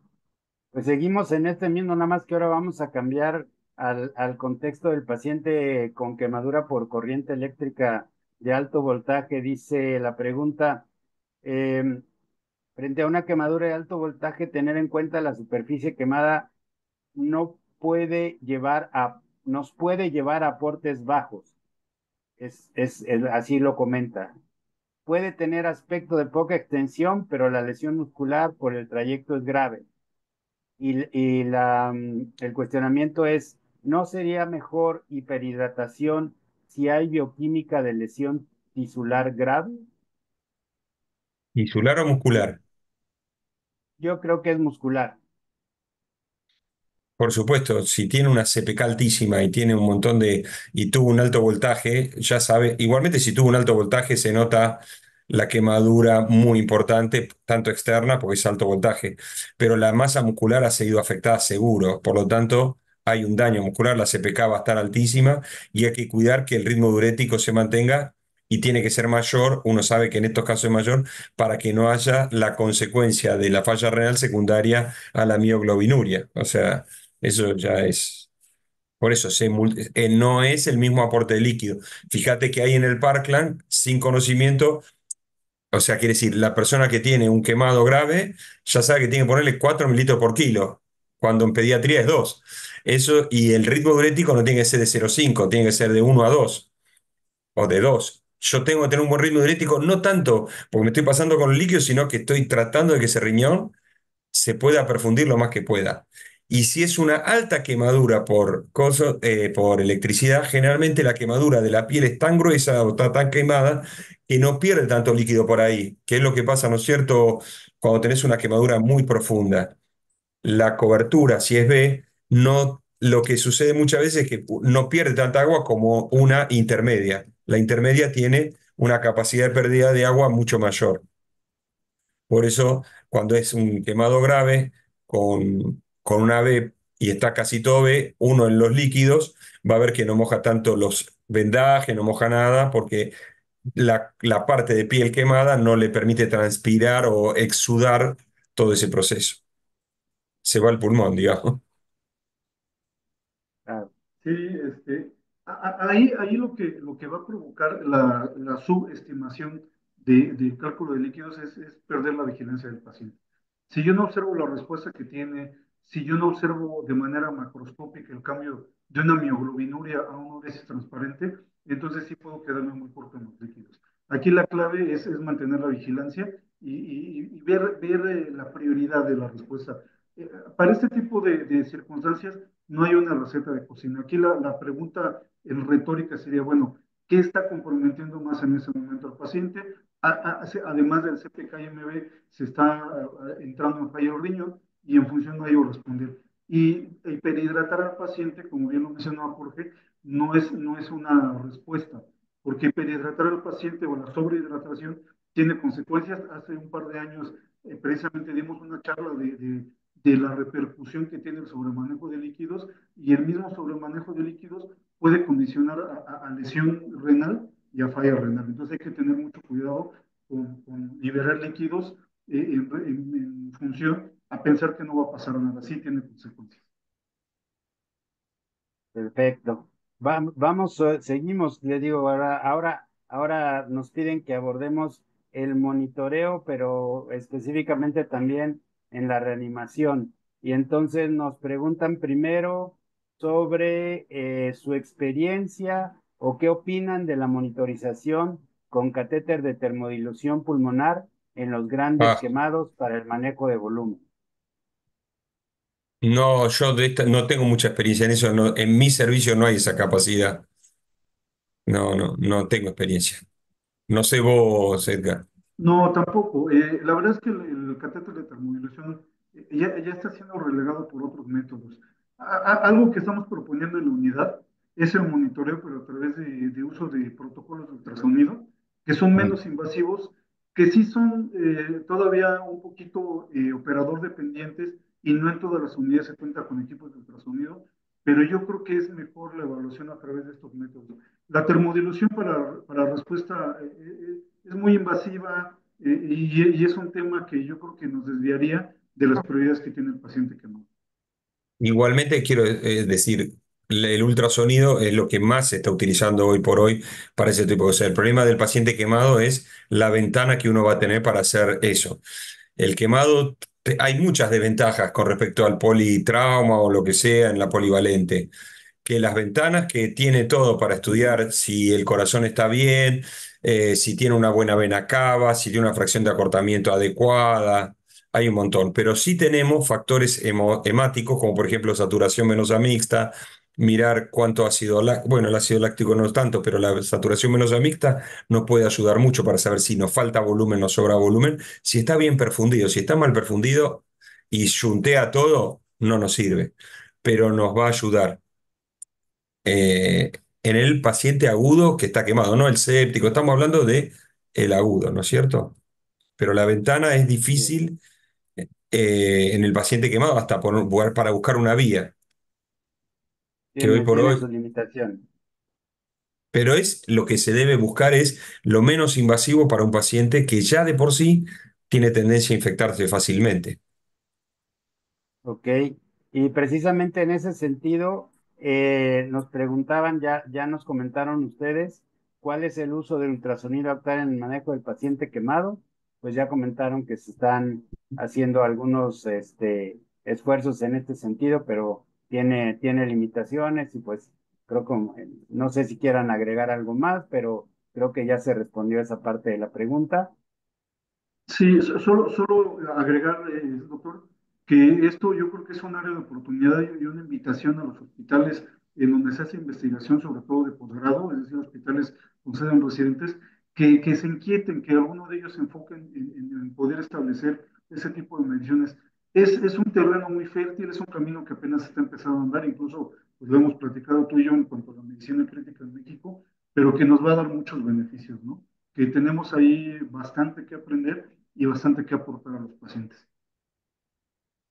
[SPEAKER 2] Pues seguimos en este mismo, nada más que ahora vamos a cambiar al contexto del paciente con quemadura por corriente eléctrica de alto voltaje. Dice la pregunta, em, frente a una quemadura de alto voltaje, tener en cuenta la superficie quemada nos puede llevar a aportes bajos. Así lo comenta. Puede tener aspecto de poca extensión, pero la lesión muscular por el trayecto es grave. El cuestionamiento es, ¿no sería mejor hiperhidratación si hay bioquímica de lesión tisular grave?
[SPEAKER 3] ¿Tisular o muscular?
[SPEAKER 2] Yo creo que es muscular.
[SPEAKER 3] Por supuesto, si tiene una CPK altísima y tiene un montón y tuvo un alto voltaje, ya sabe, igualmente si tuvo un alto voltaje se nota la quemadura muy importante, tanto externa porque es alto voltaje, pero la masa muscular ha sido afectada seguro, por lo tanto hay un daño muscular, la CPK va a estar altísima y hay que cuidar que el ritmo diurético se mantenga y tiene que ser mayor, uno sabe que en estos casos es mayor, para que no haya la consecuencia de la falla renal secundaria a la mioglobinuria. O sea, eso ya es. Por eso no es el mismo aporte de líquido. Fíjate que hay en el Parkland, sin conocimiento, o sea, quiere decir, la persona que tiene un quemado grave ya sabe que tiene que ponerle 4 mililitros por kilo, cuando en pediatría es 2. Eso, y el ritmo diurético no tiene que ser de 0,5, tiene que ser de 1 a 2 o de 2. Yo tengo que tener un buen ritmo diurético, no tanto porque me estoy pasando con el líquido, sino que estoy tratando de que ese riñón se pueda perfundir lo más que pueda. Y si es una alta quemadura por electricidad, generalmente la quemadura de la piel es tan gruesa o está tan quemada que no pierde tanto líquido por ahí, que es lo que pasa, ¿no es cierto?, cuando tenés una quemadura muy profunda. La cobertura, si es B, no, lo que sucede muchas veces es que no pierde tanta agua como una intermedia. La intermedia tiene una capacidad de pérdida de agua mucho mayor. Por eso, cuando es un quemado grave con una B y está casi todo B, uno en los líquidos va a ver que no moja tanto los vendajes, no moja nada, porque la parte de piel quemada no le permite transpirar o exudar todo ese proceso. Se va al pulmón, digamos.
[SPEAKER 2] Claro.
[SPEAKER 4] Sí, ahí lo que va a provocar la subestimación de cálculo de líquidos es perder la vigilancia del paciente. Si yo no observo la respuesta que tiene, si yo no observo de manera macroscópica el cambio de una mioglobinuria a una uresis transparente, entonces sí puedo quedarme muy corto en los líquidos. Aquí la clave es mantener la vigilancia y ver la prioridad de la respuesta. Para este tipo de circunstancias no hay una receta de cocina. Aquí la pregunta en retórica sería, bueno, ¿qué está comprometiendo más en ese momento al paciente? Además del CPK-MB, se está entrando en fallo riñón y en función de ello responder. Y hiperhidratar al paciente, como bien lo mencionaba Jorge, no es una respuesta, porque hiperhidratar al paciente o la sobrehidratación tiene consecuencias. Hace un par de años precisamente dimos una charla de la repercusión que tiene el sobremanejo de líquidos y el mismo sobremanejo de líquidos puede condicionar a lesión renal y a falla renal. Entonces hay que tener mucho cuidado con liberar líquidos en función a pensar que no va a pasar nada. Sí tiene consecuencias.
[SPEAKER 2] Perfecto. Vamos, seguimos, le digo, ahora nos piden que abordemos el monitoreo, pero específicamente también en la reanimación. Y entonces nos preguntan primero sobre su experiencia o qué opinan de la monitorización con catéter de termodilución pulmonar en los grandes
[SPEAKER 3] Ah,
[SPEAKER 2] quemados para el manejo de volumen.
[SPEAKER 3] no, yo no tengo mucha experiencia en eso. En mi servicio no hay esa capacidad. No, no, no tengo experiencia. No sé vos, Edgar.
[SPEAKER 4] No, tampoco. La verdad es que el catéter de termodilución ya está siendo relegado por otros métodos. Algo que estamos proponiendo en la unidad es el monitoreo, pero a través de uso de protocolos de ultrasonido, que son
[SPEAKER 3] Mm.
[SPEAKER 4] menos invasivos, que sí son todavía un poquito operador dependientes y no en todas las unidades se cuenta con equipos de ultrasonido, pero yo creo que es mejor la evaluación a través de estos métodos. La termodilución para respuesta es muy invasiva y es un tema que yo creo que nos desviaría de las prioridades que tiene el paciente quemado.
[SPEAKER 3] Igualmente quiero decir, el ultrasonido es lo que más se está utilizando hoy por hoy para ese tipo de cosas. El problema del paciente quemado es la ventana que uno va a tener para hacer eso. El quemado, hay muchas desventajas con respecto al politrauma o lo que sea en la polivalente, que las ventanas que tiene todo para estudiar si el corazón está bien, si tiene una buena vena cava, si tiene una fracción de acortamiento adecuada, hay un montón, pero sí tenemos factores hemáticos, como por ejemplo saturación venosa mixta, mirar cuánto ácido láctico, bueno, el ácido láctico no tanto, pero la saturación venosa mixta nos puede ayudar mucho para saber si nos falta volumen, nos sobra volumen, si está bien perfundido, si está mal perfundido y yuntea todo, no nos sirve, pero nos va a ayudar eh, en el paciente agudo que está quemado, no el séptico, estamos hablando de el agudo, ¿no es cierto? Pero la ventana es
[SPEAKER 2] Sí,
[SPEAKER 3] difícil en el paciente quemado hasta para buscar una vía, que hoy por
[SPEAKER 2] tiene
[SPEAKER 3] hoy,
[SPEAKER 2] sus limitaciones.
[SPEAKER 3] pero es lo que se debe buscar es lo menos invasivo para un paciente que ya de por sí tiene tendencia a infectarse fácilmente.
[SPEAKER 2] Ok, y precisamente en ese sentido, nos preguntaban, ya nos comentaron ustedes, ¿cuál es el uso del ultrasonido actual en el manejo del paciente quemado? Pues ya comentaron que se están haciendo algunos esfuerzos en este sentido, pero tiene limitaciones y pues creo que no sé si quieran agregar algo más, pero creo que ya se respondió esa parte de la pregunta.
[SPEAKER 4] Sí, solo agregar, doctor, que esto yo creo que es un área de oportunidad y una invitación a los hospitales en donde se hace investigación, sobre todo de posgrado, es decir, hospitales con sede en residentes, que se inquieten, que alguno de ellos se enfoquen en poder establecer ese tipo de mediciones. Es un terreno muy fértil, es un camino que apenas está empezando a andar, incluso pues, lo hemos platicado tú y yo en cuanto a la medicina crítica en México, pero que nos va a dar muchos beneficios, ¿no? Que tenemos ahí bastante que aprender y bastante que aportar a los pacientes.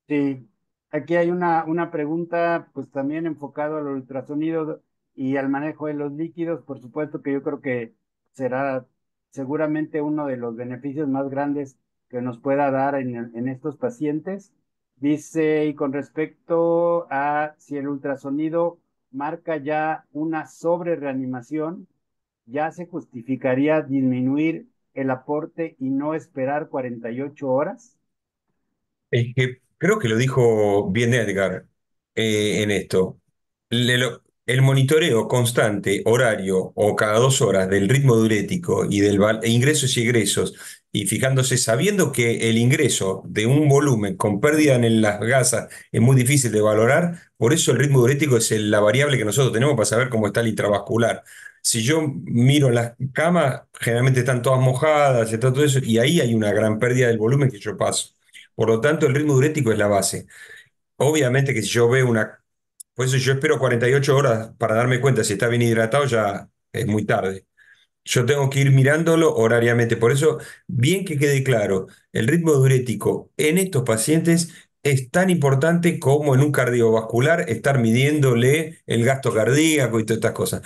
[SPEAKER 2] Sí, aquí hay una pregunta, pues también enfocado al ultrasonido y al manejo de los líquidos. Por supuesto que yo creo que será seguramente uno de los beneficios más grandes que nos pueda dar en estos pacientes. Dice, y con respecto a si el ultrasonido marca ya una sobrereanimación, ya se justificaría disminuir el aporte y no esperar 48 horas.
[SPEAKER 3] Es que creo que lo dijo bien Edgar en esto. El monitoreo constante, horario o cada 2 horas del ritmo diurético y del ingresos y egresos, y fijándose, sabiendo que el ingreso de un volumen con pérdida en las gasas es muy difícil de valorar, por eso el ritmo diurético es la variable que nosotros tenemos para saber cómo está el intravascular. Si yo miro las camas, generalmente están todas mojadas, está todo eso, y ahí hay una gran pérdida del volumen que yo paso. Por lo tanto, el ritmo diurético es la base. Obviamente que si yo veo una... Por eso yo espero 48 horas para darme cuenta si está bien hidratado, ya es muy tarde. Yo tengo que ir mirándolo horariamente. Por eso, bien que quede claro, el ritmo diurético en estos pacientes es tan importante como en un cardiovascular estar midiéndole el gasto cardíaco y todas estas cosas.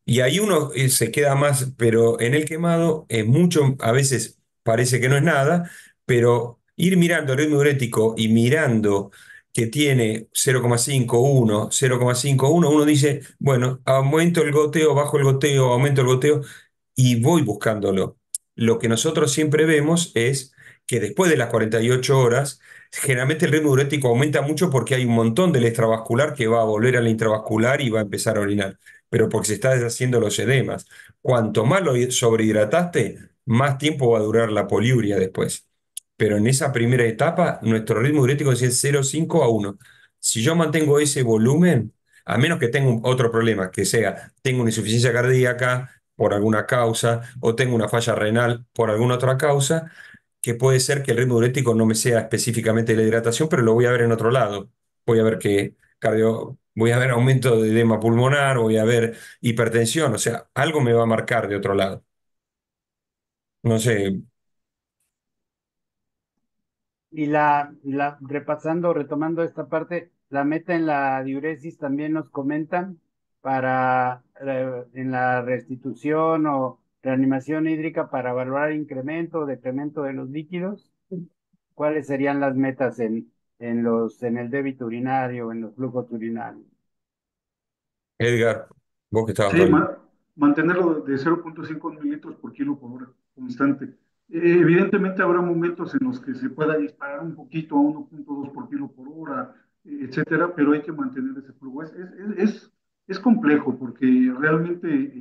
[SPEAKER 3] Y ahí uno se queda más, pero en el quemado es mucho, a veces parece que no es nada, pero ir mirando el ritmo diurético y mirando que tiene 0,5, 1, 0,5, 1, uno dice, bueno, aumento el goteo, bajo el goteo, aumento el goteo y voy buscándolo. Lo que nosotros siempre vemos es que después de las 48 horas, generalmente el ritmo diurético aumenta mucho porque hay un montón del extravascular que va a volver al intravascular y va a empezar a orinar, pero porque se está deshaciendo los edemas. Cuanto más lo sobrehidrataste, más tiempo va a durar la poliuria después. Pero en esa primera etapa, nuestro ritmo diurético es de 0,5 a 1. Si yo mantengo ese volumen, a menos que tenga otro problema, que sea, tengo una insuficiencia cardíaca por alguna causa o tengo una falla renal por alguna otra causa, que puede ser que el ritmo diurético no me sea específicamente la hidratación, pero lo voy a ver en otro lado. Voy a ver voy a ver aumento de edema pulmonar, voy a ver hipertensión, o sea, algo me va a marcar de otro lado. No sé,
[SPEAKER 2] Y repasando, retomando esta parte, la meta en la diuresis también nos comentan para en la restitución o reanimación hídrica para evaluar incremento o decremento de los líquidos. ¿Cuáles serían las metas en el débito urinario, en los flujos urinarios?
[SPEAKER 3] Edgar, vos que estabas
[SPEAKER 4] Sí,
[SPEAKER 3] hablando.
[SPEAKER 4] mantenerlo de 0,5 mililitros por kilo por hora, constante. Evidentemente habrá momentos en los que se pueda disparar un poquito a 1,2 por kilo por hora, etcétera, pero hay que mantener ese flujo. Es complejo porque realmente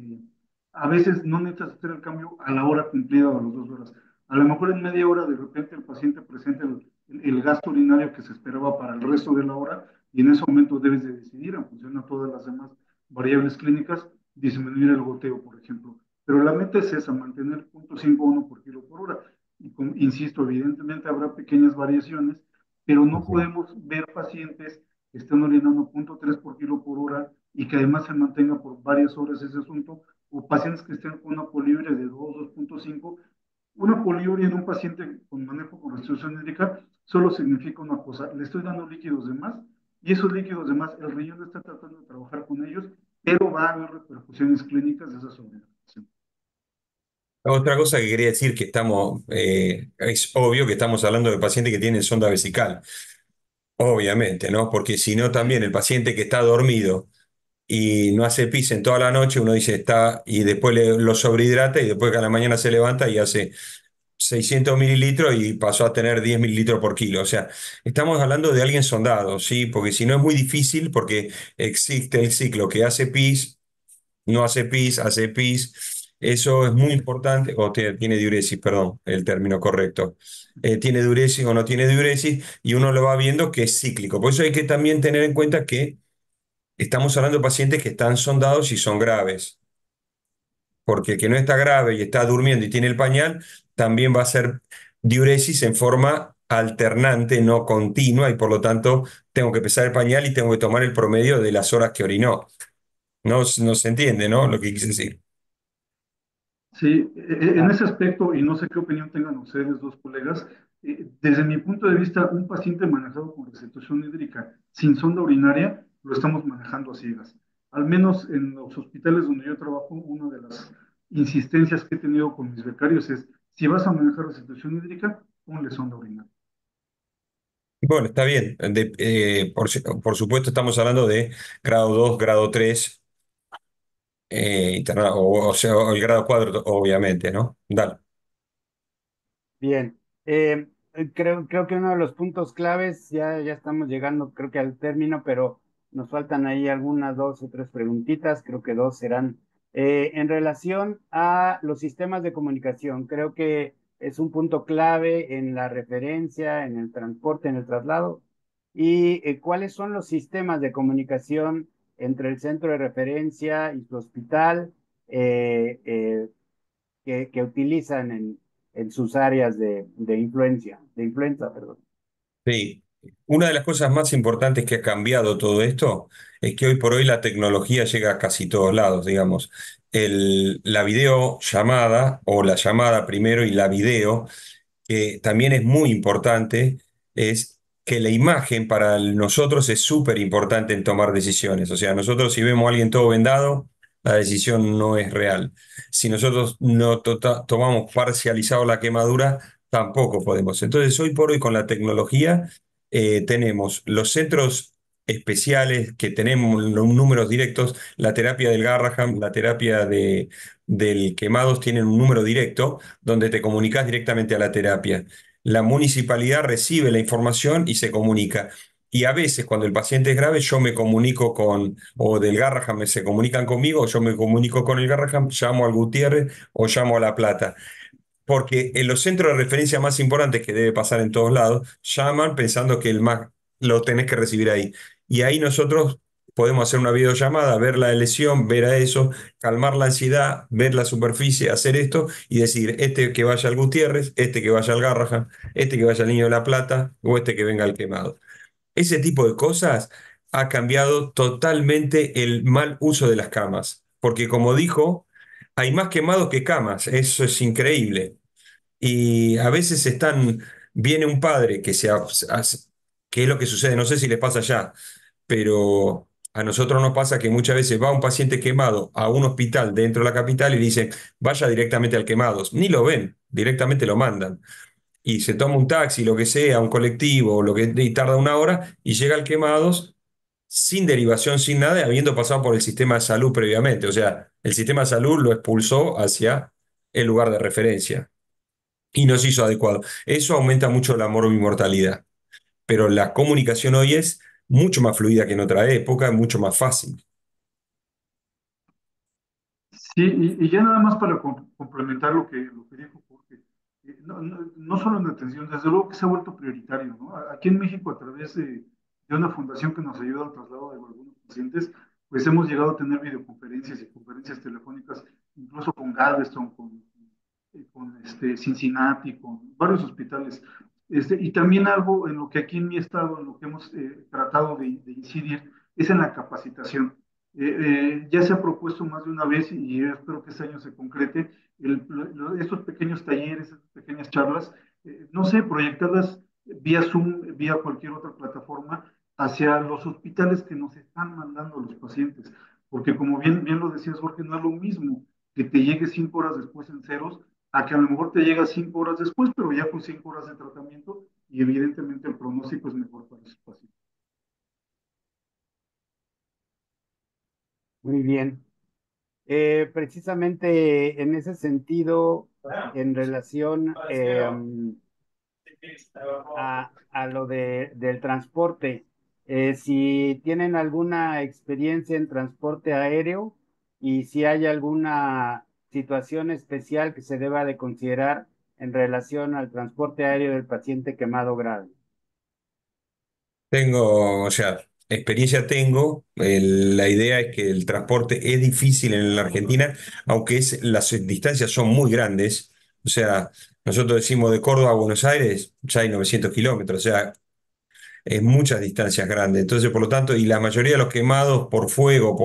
[SPEAKER 4] a veces no necesitas hacer el cambio a la hora cumplida o a las 2 horas. A lo mejor en media hora de repente el paciente presenta el gasto urinario que se esperaba para el resto de la hora y en ese momento debes de decidir en función a todas las demás variables clínicas disminuir el goteo, por ejemplo. Pero la meta es esa, mantener 0,51 por kilo por hora. Y insisto, evidentemente habrá pequeñas variaciones, pero no
[SPEAKER 3] Sí.
[SPEAKER 4] podemos ver pacientes que estén orinando 0,3 por kilo por hora y que además se mantenga por varias horas ese asunto, o pacientes que estén con una poliuria de 2, 2,5. Una poliuria en un paciente con manejo con restricción hídrica solo significa una cosa, le estoy dando líquidos de más y esos líquidos de más, el riñón está tratando de trabajar con ellos, pero va a haber repercusiones clínicas de esa sobrehidratación.
[SPEAKER 3] Otra cosa que quería decir que es obvio que estamos hablando de pacientes que tienen sonda vesical, obviamente, ¿no? Porque si no, también el paciente que está dormido y no hace pis en toda la noche, uno dice está, y después lo sobrehidrata y después que a la mañana se levanta y hace 600 mililitros y pasó a tener 10 mililitros por kilo. O sea, estamos hablando de alguien sondado, ¿sí? Porque si no es muy difícil, porque existe el ciclo que hace pis, no hace pis, hace pis. Eso es muy importante, o tiene diuresis, perdón, el término correcto. Tiene diuresis o no tiene diuresis, y uno lo va viendo que es cíclico. Por eso hay que también tener en cuenta que estamos hablando de pacientes que están sondados y son graves, porque el que no está grave y está durmiendo y tiene el pañal, también va a ser diuresis en forma alternante, no continua, y por lo tanto tengo que pesar el pañal y tengo que tomar el promedio de las horas que orinó. No se entiende, ¿no? Lo que quise decir.
[SPEAKER 4] Sí, en
[SPEAKER 2] Ah,
[SPEAKER 4] ese aspecto, y no sé qué opinión tengan ustedes, dos colegas, desde mi punto de vista, un paciente manejado con restitución hídrica sin sonda urinaria, lo estamos manejando a ciegas. Al menos en los hospitales donde yo trabajo, una de las insistencias que he tenido con mis becarios es, si vas a manejar restitución hídrica, ponle sonda urinaria.
[SPEAKER 3] Bueno, está bien. Por supuesto, estamos hablando de grado 2, grado 3, internado, o sea, o el grado 4, obviamente, ¿no? Dale.
[SPEAKER 2] bien. Creo que uno de los puntos claves, ya estamos llegando, creo que al término, pero nos faltan ahí algunas dos o tres preguntitas, creo que dos serán. En relación a los sistemas de comunicación, creo que es un punto clave en la referencia, en el transporte, en el traslado. ¿Y cuáles son los sistemas de comunicación entre el centro de referencia y su hospital? Que utilizan en sus áreas de influenza, perdón.
[SPEAKER 3] Sí. Una de las cosas más importantes que ha cambiado todo esto es que hoy por hoy la tecnología llega a casi todos lados, digamos. La videollamada o la llamada primero y la video, que también es muy importante, es que la imagen para nosotros es súper importante en tomar decisiones. O sea, nosotros si vemos a alguien todo vendado, la decisión no es real. Si nosotros no tomamos parcializado la quemadura, tampoco podemos. Entonces, hoy por hoy con la tecnología tenemos los centros especiales que tenemos los números directos, la terapia del Garraham, la terapia del quemados tienen un número directo donde te comunicas directamente a la terapia. La municipalidad recibe la información y se comunica. Y a veces cuando el paciente es grave, yo me comunico o del Garraham se comunican conmigo, o yo me comunico con el Garraham, llamo al Gutiérrez o llamo a La Plata. Porque en los centros de referencia más importantes que debe pasar en todos lados, llaman pensando que el más lo tenés que recibir ahí. Y ahí nosotros podemos hacer una videollamada, ver la lesión, ver a eso, calmar la ansiedad, ver la superficie, hacer esto y decir, este que vaya al Gutiérrez, este que vaya al Garrahan, este que vaya al Niño de la Plata o este que venga al Quemado. Ese tipo de cosas ha cambiado totalmente el mal uso de las camas. Porque como dijo, hay más quemados que camas. Eso es increíble. Y a veces viene un padre que es lo que sucede, no sé si les pasa ya, pero a nosotros nos pasa que muchas veces va un paciente quemado a un hospital dentro de la capital y le dicen, vaya directamente al quemados. Ni lo ven, directamente lo mandan. Y se toma un taxi, lo que sea, un colectivo, y tarda una hora y llega al quemados sin derivación, sin nada, habiendo pasado por el sistema de salud previamente. O sea, el sistema de salud lo expulsó hacia el lugar de referencia y no se hizo adecuado. Eso aumenta mucho la mortalidad, pero la comunicación hoy es mucho más fluida que en otra época, mucho más fácil.
[SPEAKER 4] Sí, y ya nada más para complementar lo que dijo Jorge, no solo en atención, desde luego que se ha vuelto prioritario, ¿no? Aquí en México, a través de una fundación que nos ayuda al traslado de algunos pacientes, pues hemos llegado a tener videoconferencias y conferencias telefónicas, incluso con Galveston, con Cincinnati, con varios hospitales. Y también algo en lo que aquí en mi estado, en lo que hemos tratado de incidir, es en la capacitación. Ya se ha propuesto más de una vez y yo espero que este año se concrete estos pequeños talleres, estas pequeñas charlas, no sé, proyectarlas vía Zoom, vía cualquier otra plataforma hacia los hospitales que nos están mandando los pacientes. Porque como bien lo decías, Jorge, no es lo mismo que te llegue 5 horas después en ceros a que a lo mejor te llega 5 horas después, pero ya con 5 horas de tratamiento y evidentemente el pronóstico es mejor para esos pacientes.
[SPEAKER 2] Muy bien. Precisamente en ese sentido, en relación a lo del transporte, si tienen alguna experiencia en transporte aéreo y si hay alguna situación especial que se deba de considerar en relación al transporte aéreo del paciente quemado grave.
[SPEAKER 3] O sea, experiencia tengo. La idea es que el transporte es difícil en la Argentina, aunque las distancias son muy grandes. O sea, nosotros decimos de Córdoba a Buenos Aires, ya hay 900 kilómetros, o sea, es muchas distancias grandes. Entonces, por lo tanto, y la mayoría de los quemados por fuego,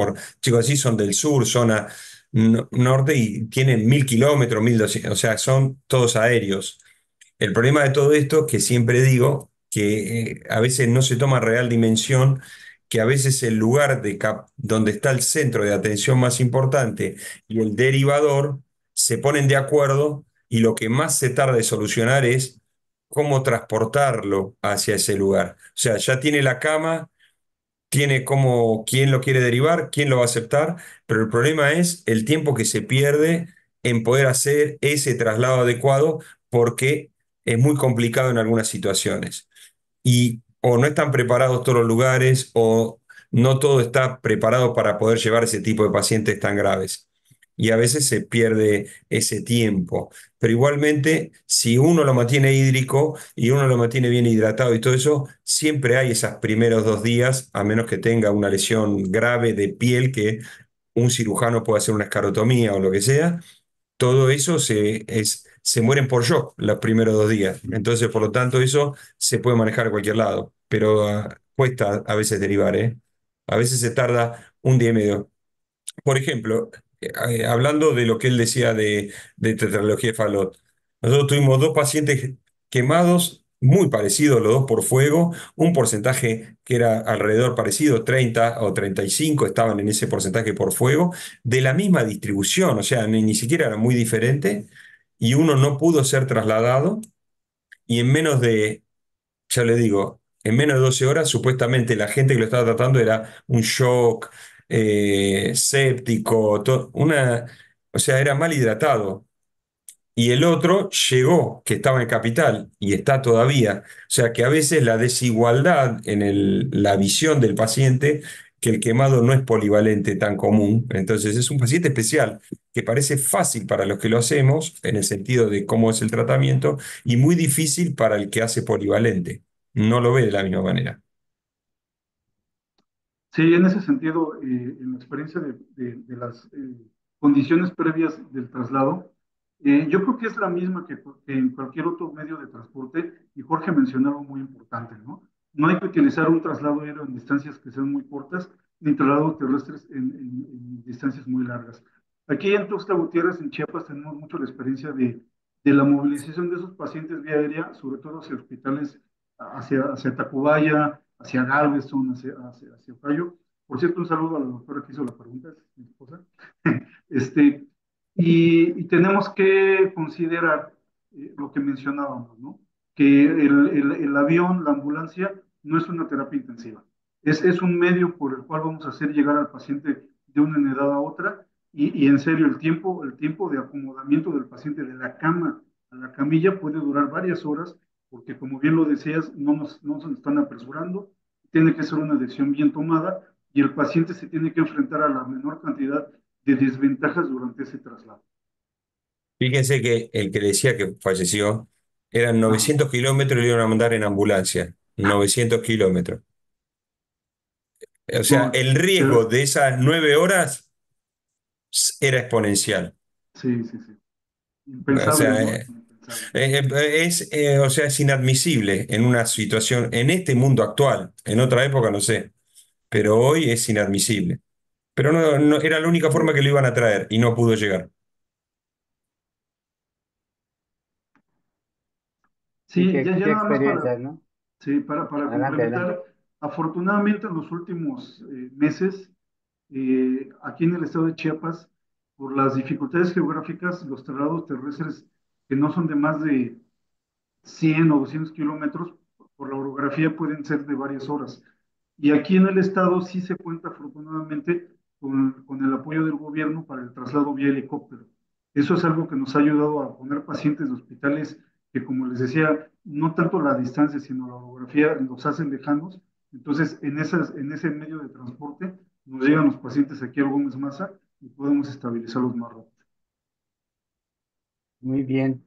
[SPEAKER 3] chicos, así son del sur, zona norte, y tienen 1000 kilómetros, 1200, o sea, son todos aéreos. El problema de todo esto, que siempre digo, que a veces no se toma real dimensión, que a veces el lugar donde está el centro de atención más importante y el derivador se ponen de acuerdo y lo que más se tarda en solucionar es cómo transportarlo hacia ese lugar. O sea, ya tiene la cama, tiene como quién lo quiere derivar, quién lo va a aceptar, pero el problema es el tiempo que se pierde en poder hacer ese traslado adecuado porque es muy complicado en algunas situaciones. Y o no están preparados todos los lugares o no todo está preparado para poder llevar ese tipo de pacientes tan graves. Y a veces se pierde ese tiempo. Pero igualmente, si uno lo mantiene hídrico y uno lo mantiene bien hidratado y todo eso, siempre hay esos primeros 2 días, a menos que tenga una lesión grave de piel que un cirujano puede hacer una escarotomía o lo que sea, todo eso se mueren por shock los primeros 2 días. Entonces, por lo tanto, eso se puede manejar a cualquier lado, pero cuesta a veces derivar, ¿eh? A veces se tarda un día y medio. Por ejemplo, hablando de lo que él decía de tetralogía de Fallot, nosotros tuvimos 2 pacientes quemados muy parecidos los dos por fuego, un porcentaje que era alrededor parecido, 30 o 35 estaban en ese porcentaje por fuego, de la misma distribución, o sea, ni siquiera era muy diferente, y uno no pudo ser trasladado, y en menos de, ya le digo, en menos de 12 horas, supuestamente la gente que lo estaba tratando era un shock, séptico, o sea, era mal hidratado. Y el otro llegó, que estaba en Capital, y está todavía. O sea que a veces la desigualdad en la visión del paciente, que el quemado no es polivalente tan común. Entonces es un paciente especial, que parece fácil para los que lo hacemos, en el sentido de cómo es el tratamiento, y muy difícil para el que hace polivalente. No lo ve de la misma manera.
[SPEAKER 4] Sí, en ese sentido, en la experiencia de las condiciones previas del traslado, yo creo que es la misma que en cualquier otro medio de transporte, y Jorge mencionaba muy importante, ¿no? No hay que utilizar un traslado aéreo en distancias que sean muy cortas, ni traslados terrestres en distancias muy largas. Aquí en Tuxtla Gutiérrez, en Chiapas, tenemos mucho la experiencia de la movilización de esos pacientes vía aérea, sobre todo hacia hospitales, hacia Tacubaya, hacia Galveston, hacia Ohio. Por cierto, un saludo a la doctora que hizo la pregunta, es mi esposa. Este, y tenemos que considerar lo que mencionábamos, ¿no? Que el avión, la ambulancia, no es una terapia intensiva. Es un medio por el cual vamos a hacer llegar al paciente de una unidad a otra y en serio, el tiempo de acomodamiento del paciente de la cama a la camilla puede durar varias horas porque como bien lo decías, no se nos están apresurando, tiene que ser una decisión bien tomada y el paciente se tiene que enfrentar a la menor cantidad de desventajas durante ese traslado.
[SPEAKER 3] Fíjense que el que decía que falleció eran
[SPEAKER 4] Ajá.
[SPEAKER 3] 900 kilómetros y le iban a mandar en ambulancia. 900 kilómetros. O sea,
[SPEAKER 4] No,
[SPEAKER 3] el riesgo de esas 9 horas era exponencial.
[SPEAKER 4] sí, sí, sí.
[SPEAKER 3] O
[SPEAKER 4] Impensable,
[SPEAKER 3] sea,
[SPEAKER 4] ¿no? Impensable.
[SPEAKER 3] o sea, es inadmisible en una situación, en este mundo actual. En otra época no sé, pero hoy es inadmisible. Pero era la única forma que lo iban a traer y no pudo llegar.
[SPEAKER 2] Sí,
[SPEAKER 4] Sí, ya
[SPEAKER 2] qué
[SPEAKER 4] nada más
[SPEAKER 2] experiencia, ¿no?
[SPEAKER 4] sí, para
[SPEAKER 2] Adelante, adelante.
[SPEAKER 4] complementar, afortunadamente en los últimos meses, aquí en el estado de Chiapas, por las dificultades geográficas, los traslados terrestres que no son de más de 100 o 200 kilómetros, por la orografía pueden ser de varias horas. Y aquí en el estado sí se cuenta afortunadamente con el apoyo del gobierno para el traslado vía helicóptero. Eso es algo que nos ha ayudado a poner pacientes de hospitales que, como les decía, no tanto la distancia, sino la orografía los hacen lejanos. Entonces, en ese medio de transporte nos llegan los pacientes aquí al Gómez Maza y podemos estabilizarlos más rápido.
[SPEAKER 2] Muy bien.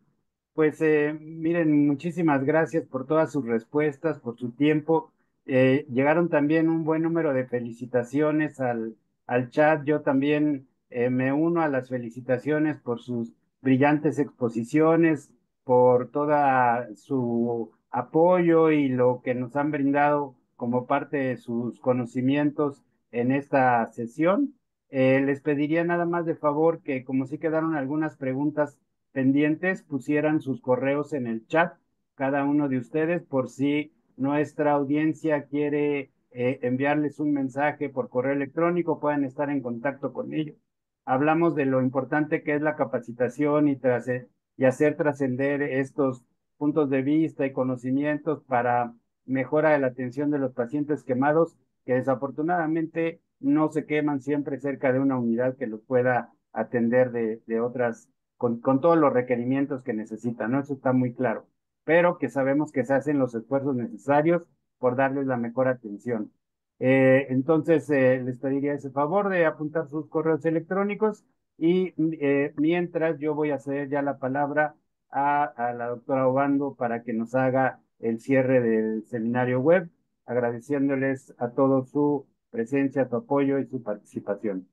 [SPEAKER 2] Pues miren, muchísimas gracias por todas sus respuestas, por su tiempo. Llegaron también un buen número de felicitaciones al chat. Yo también me uno a las felicitaciones por sus brillantes exposiciones, por toda su apoyo y lo que nos han brindado como parte de sus conocimientos en esta sesión. Les pediría nada más de favor que como sí quedaron algunas preguntas pendientes, pusieran sus correos en el chat, cada uno de ustedes, por si nuestra audiencia quiere enviarles un mensaje por correo electrónico, pueden estar en contacto con ellos. Hablamos de lo importante que es la capacitación y hacer trascender estos puntos de vista y conocimientos para mejora de la atención de los pacientes quemados, que desafortunadamente no se queman siempre cerca de una unidad que los pueda atender de otras con todos los requerimientos que necesitan, ¿no? Eso está muy claro, pero que sabemos que se hacen los esfuerzos necesarios por darles la mejor atención. Entonces, les pediría ese favor de apuntar sus correos electrónicos y mientras yo voy a ceder ya la palabra a la doctora Obando para que nos haga el cierre del seminario web, agradeciéndoles a todos su presencia, su apoyo y su participación.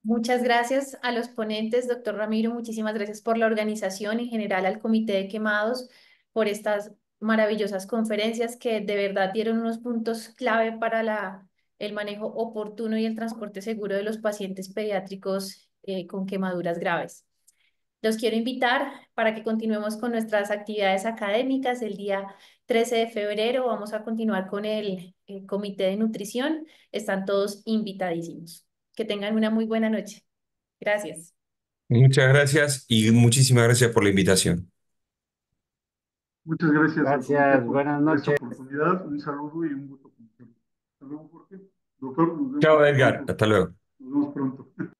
[SPEAKER 1] Muchas gracias a los ponentes, doctor Ramiro, muchísimas gracias por la organización, en general al Comité de Quemados, por estas maravillosas conferencias que de verdad dieron unos puntos clave para el manejo oportuno y el transporte seguro de los pacientes pediátricos con quemaduras graves. Los quiero invitar para que continuemos con nuestras actividades académicas. El día 13 de febrero vamos a continuar con el Comité de Nutrición. Están todos invitadísimos. Que tengan una muy buena noche. Gracias.
[SPEAKER 3] Muchas gracias y muchísimas gracias por la invitación.
[SPEAKER 4] Muchas gracias al comité
[SPEAKER 2] Gracias, buenas
[SPEAKER 4] por esta
[SPEAKER 2] noches.
[SPEAKER 4] oportunidad. Un saludo y un gusto conocerlo. Hasta luego, Jorge. Doctor, nos
[SPEAKER 3] Chao,
[SPEAKER 4] vemos
[SPEAKER 3] Edgar.
[SPEAKER 4] pronto.
[SPEAKER 3] Hasta luego.
[SPEAKER 4] Nos vemos pronto.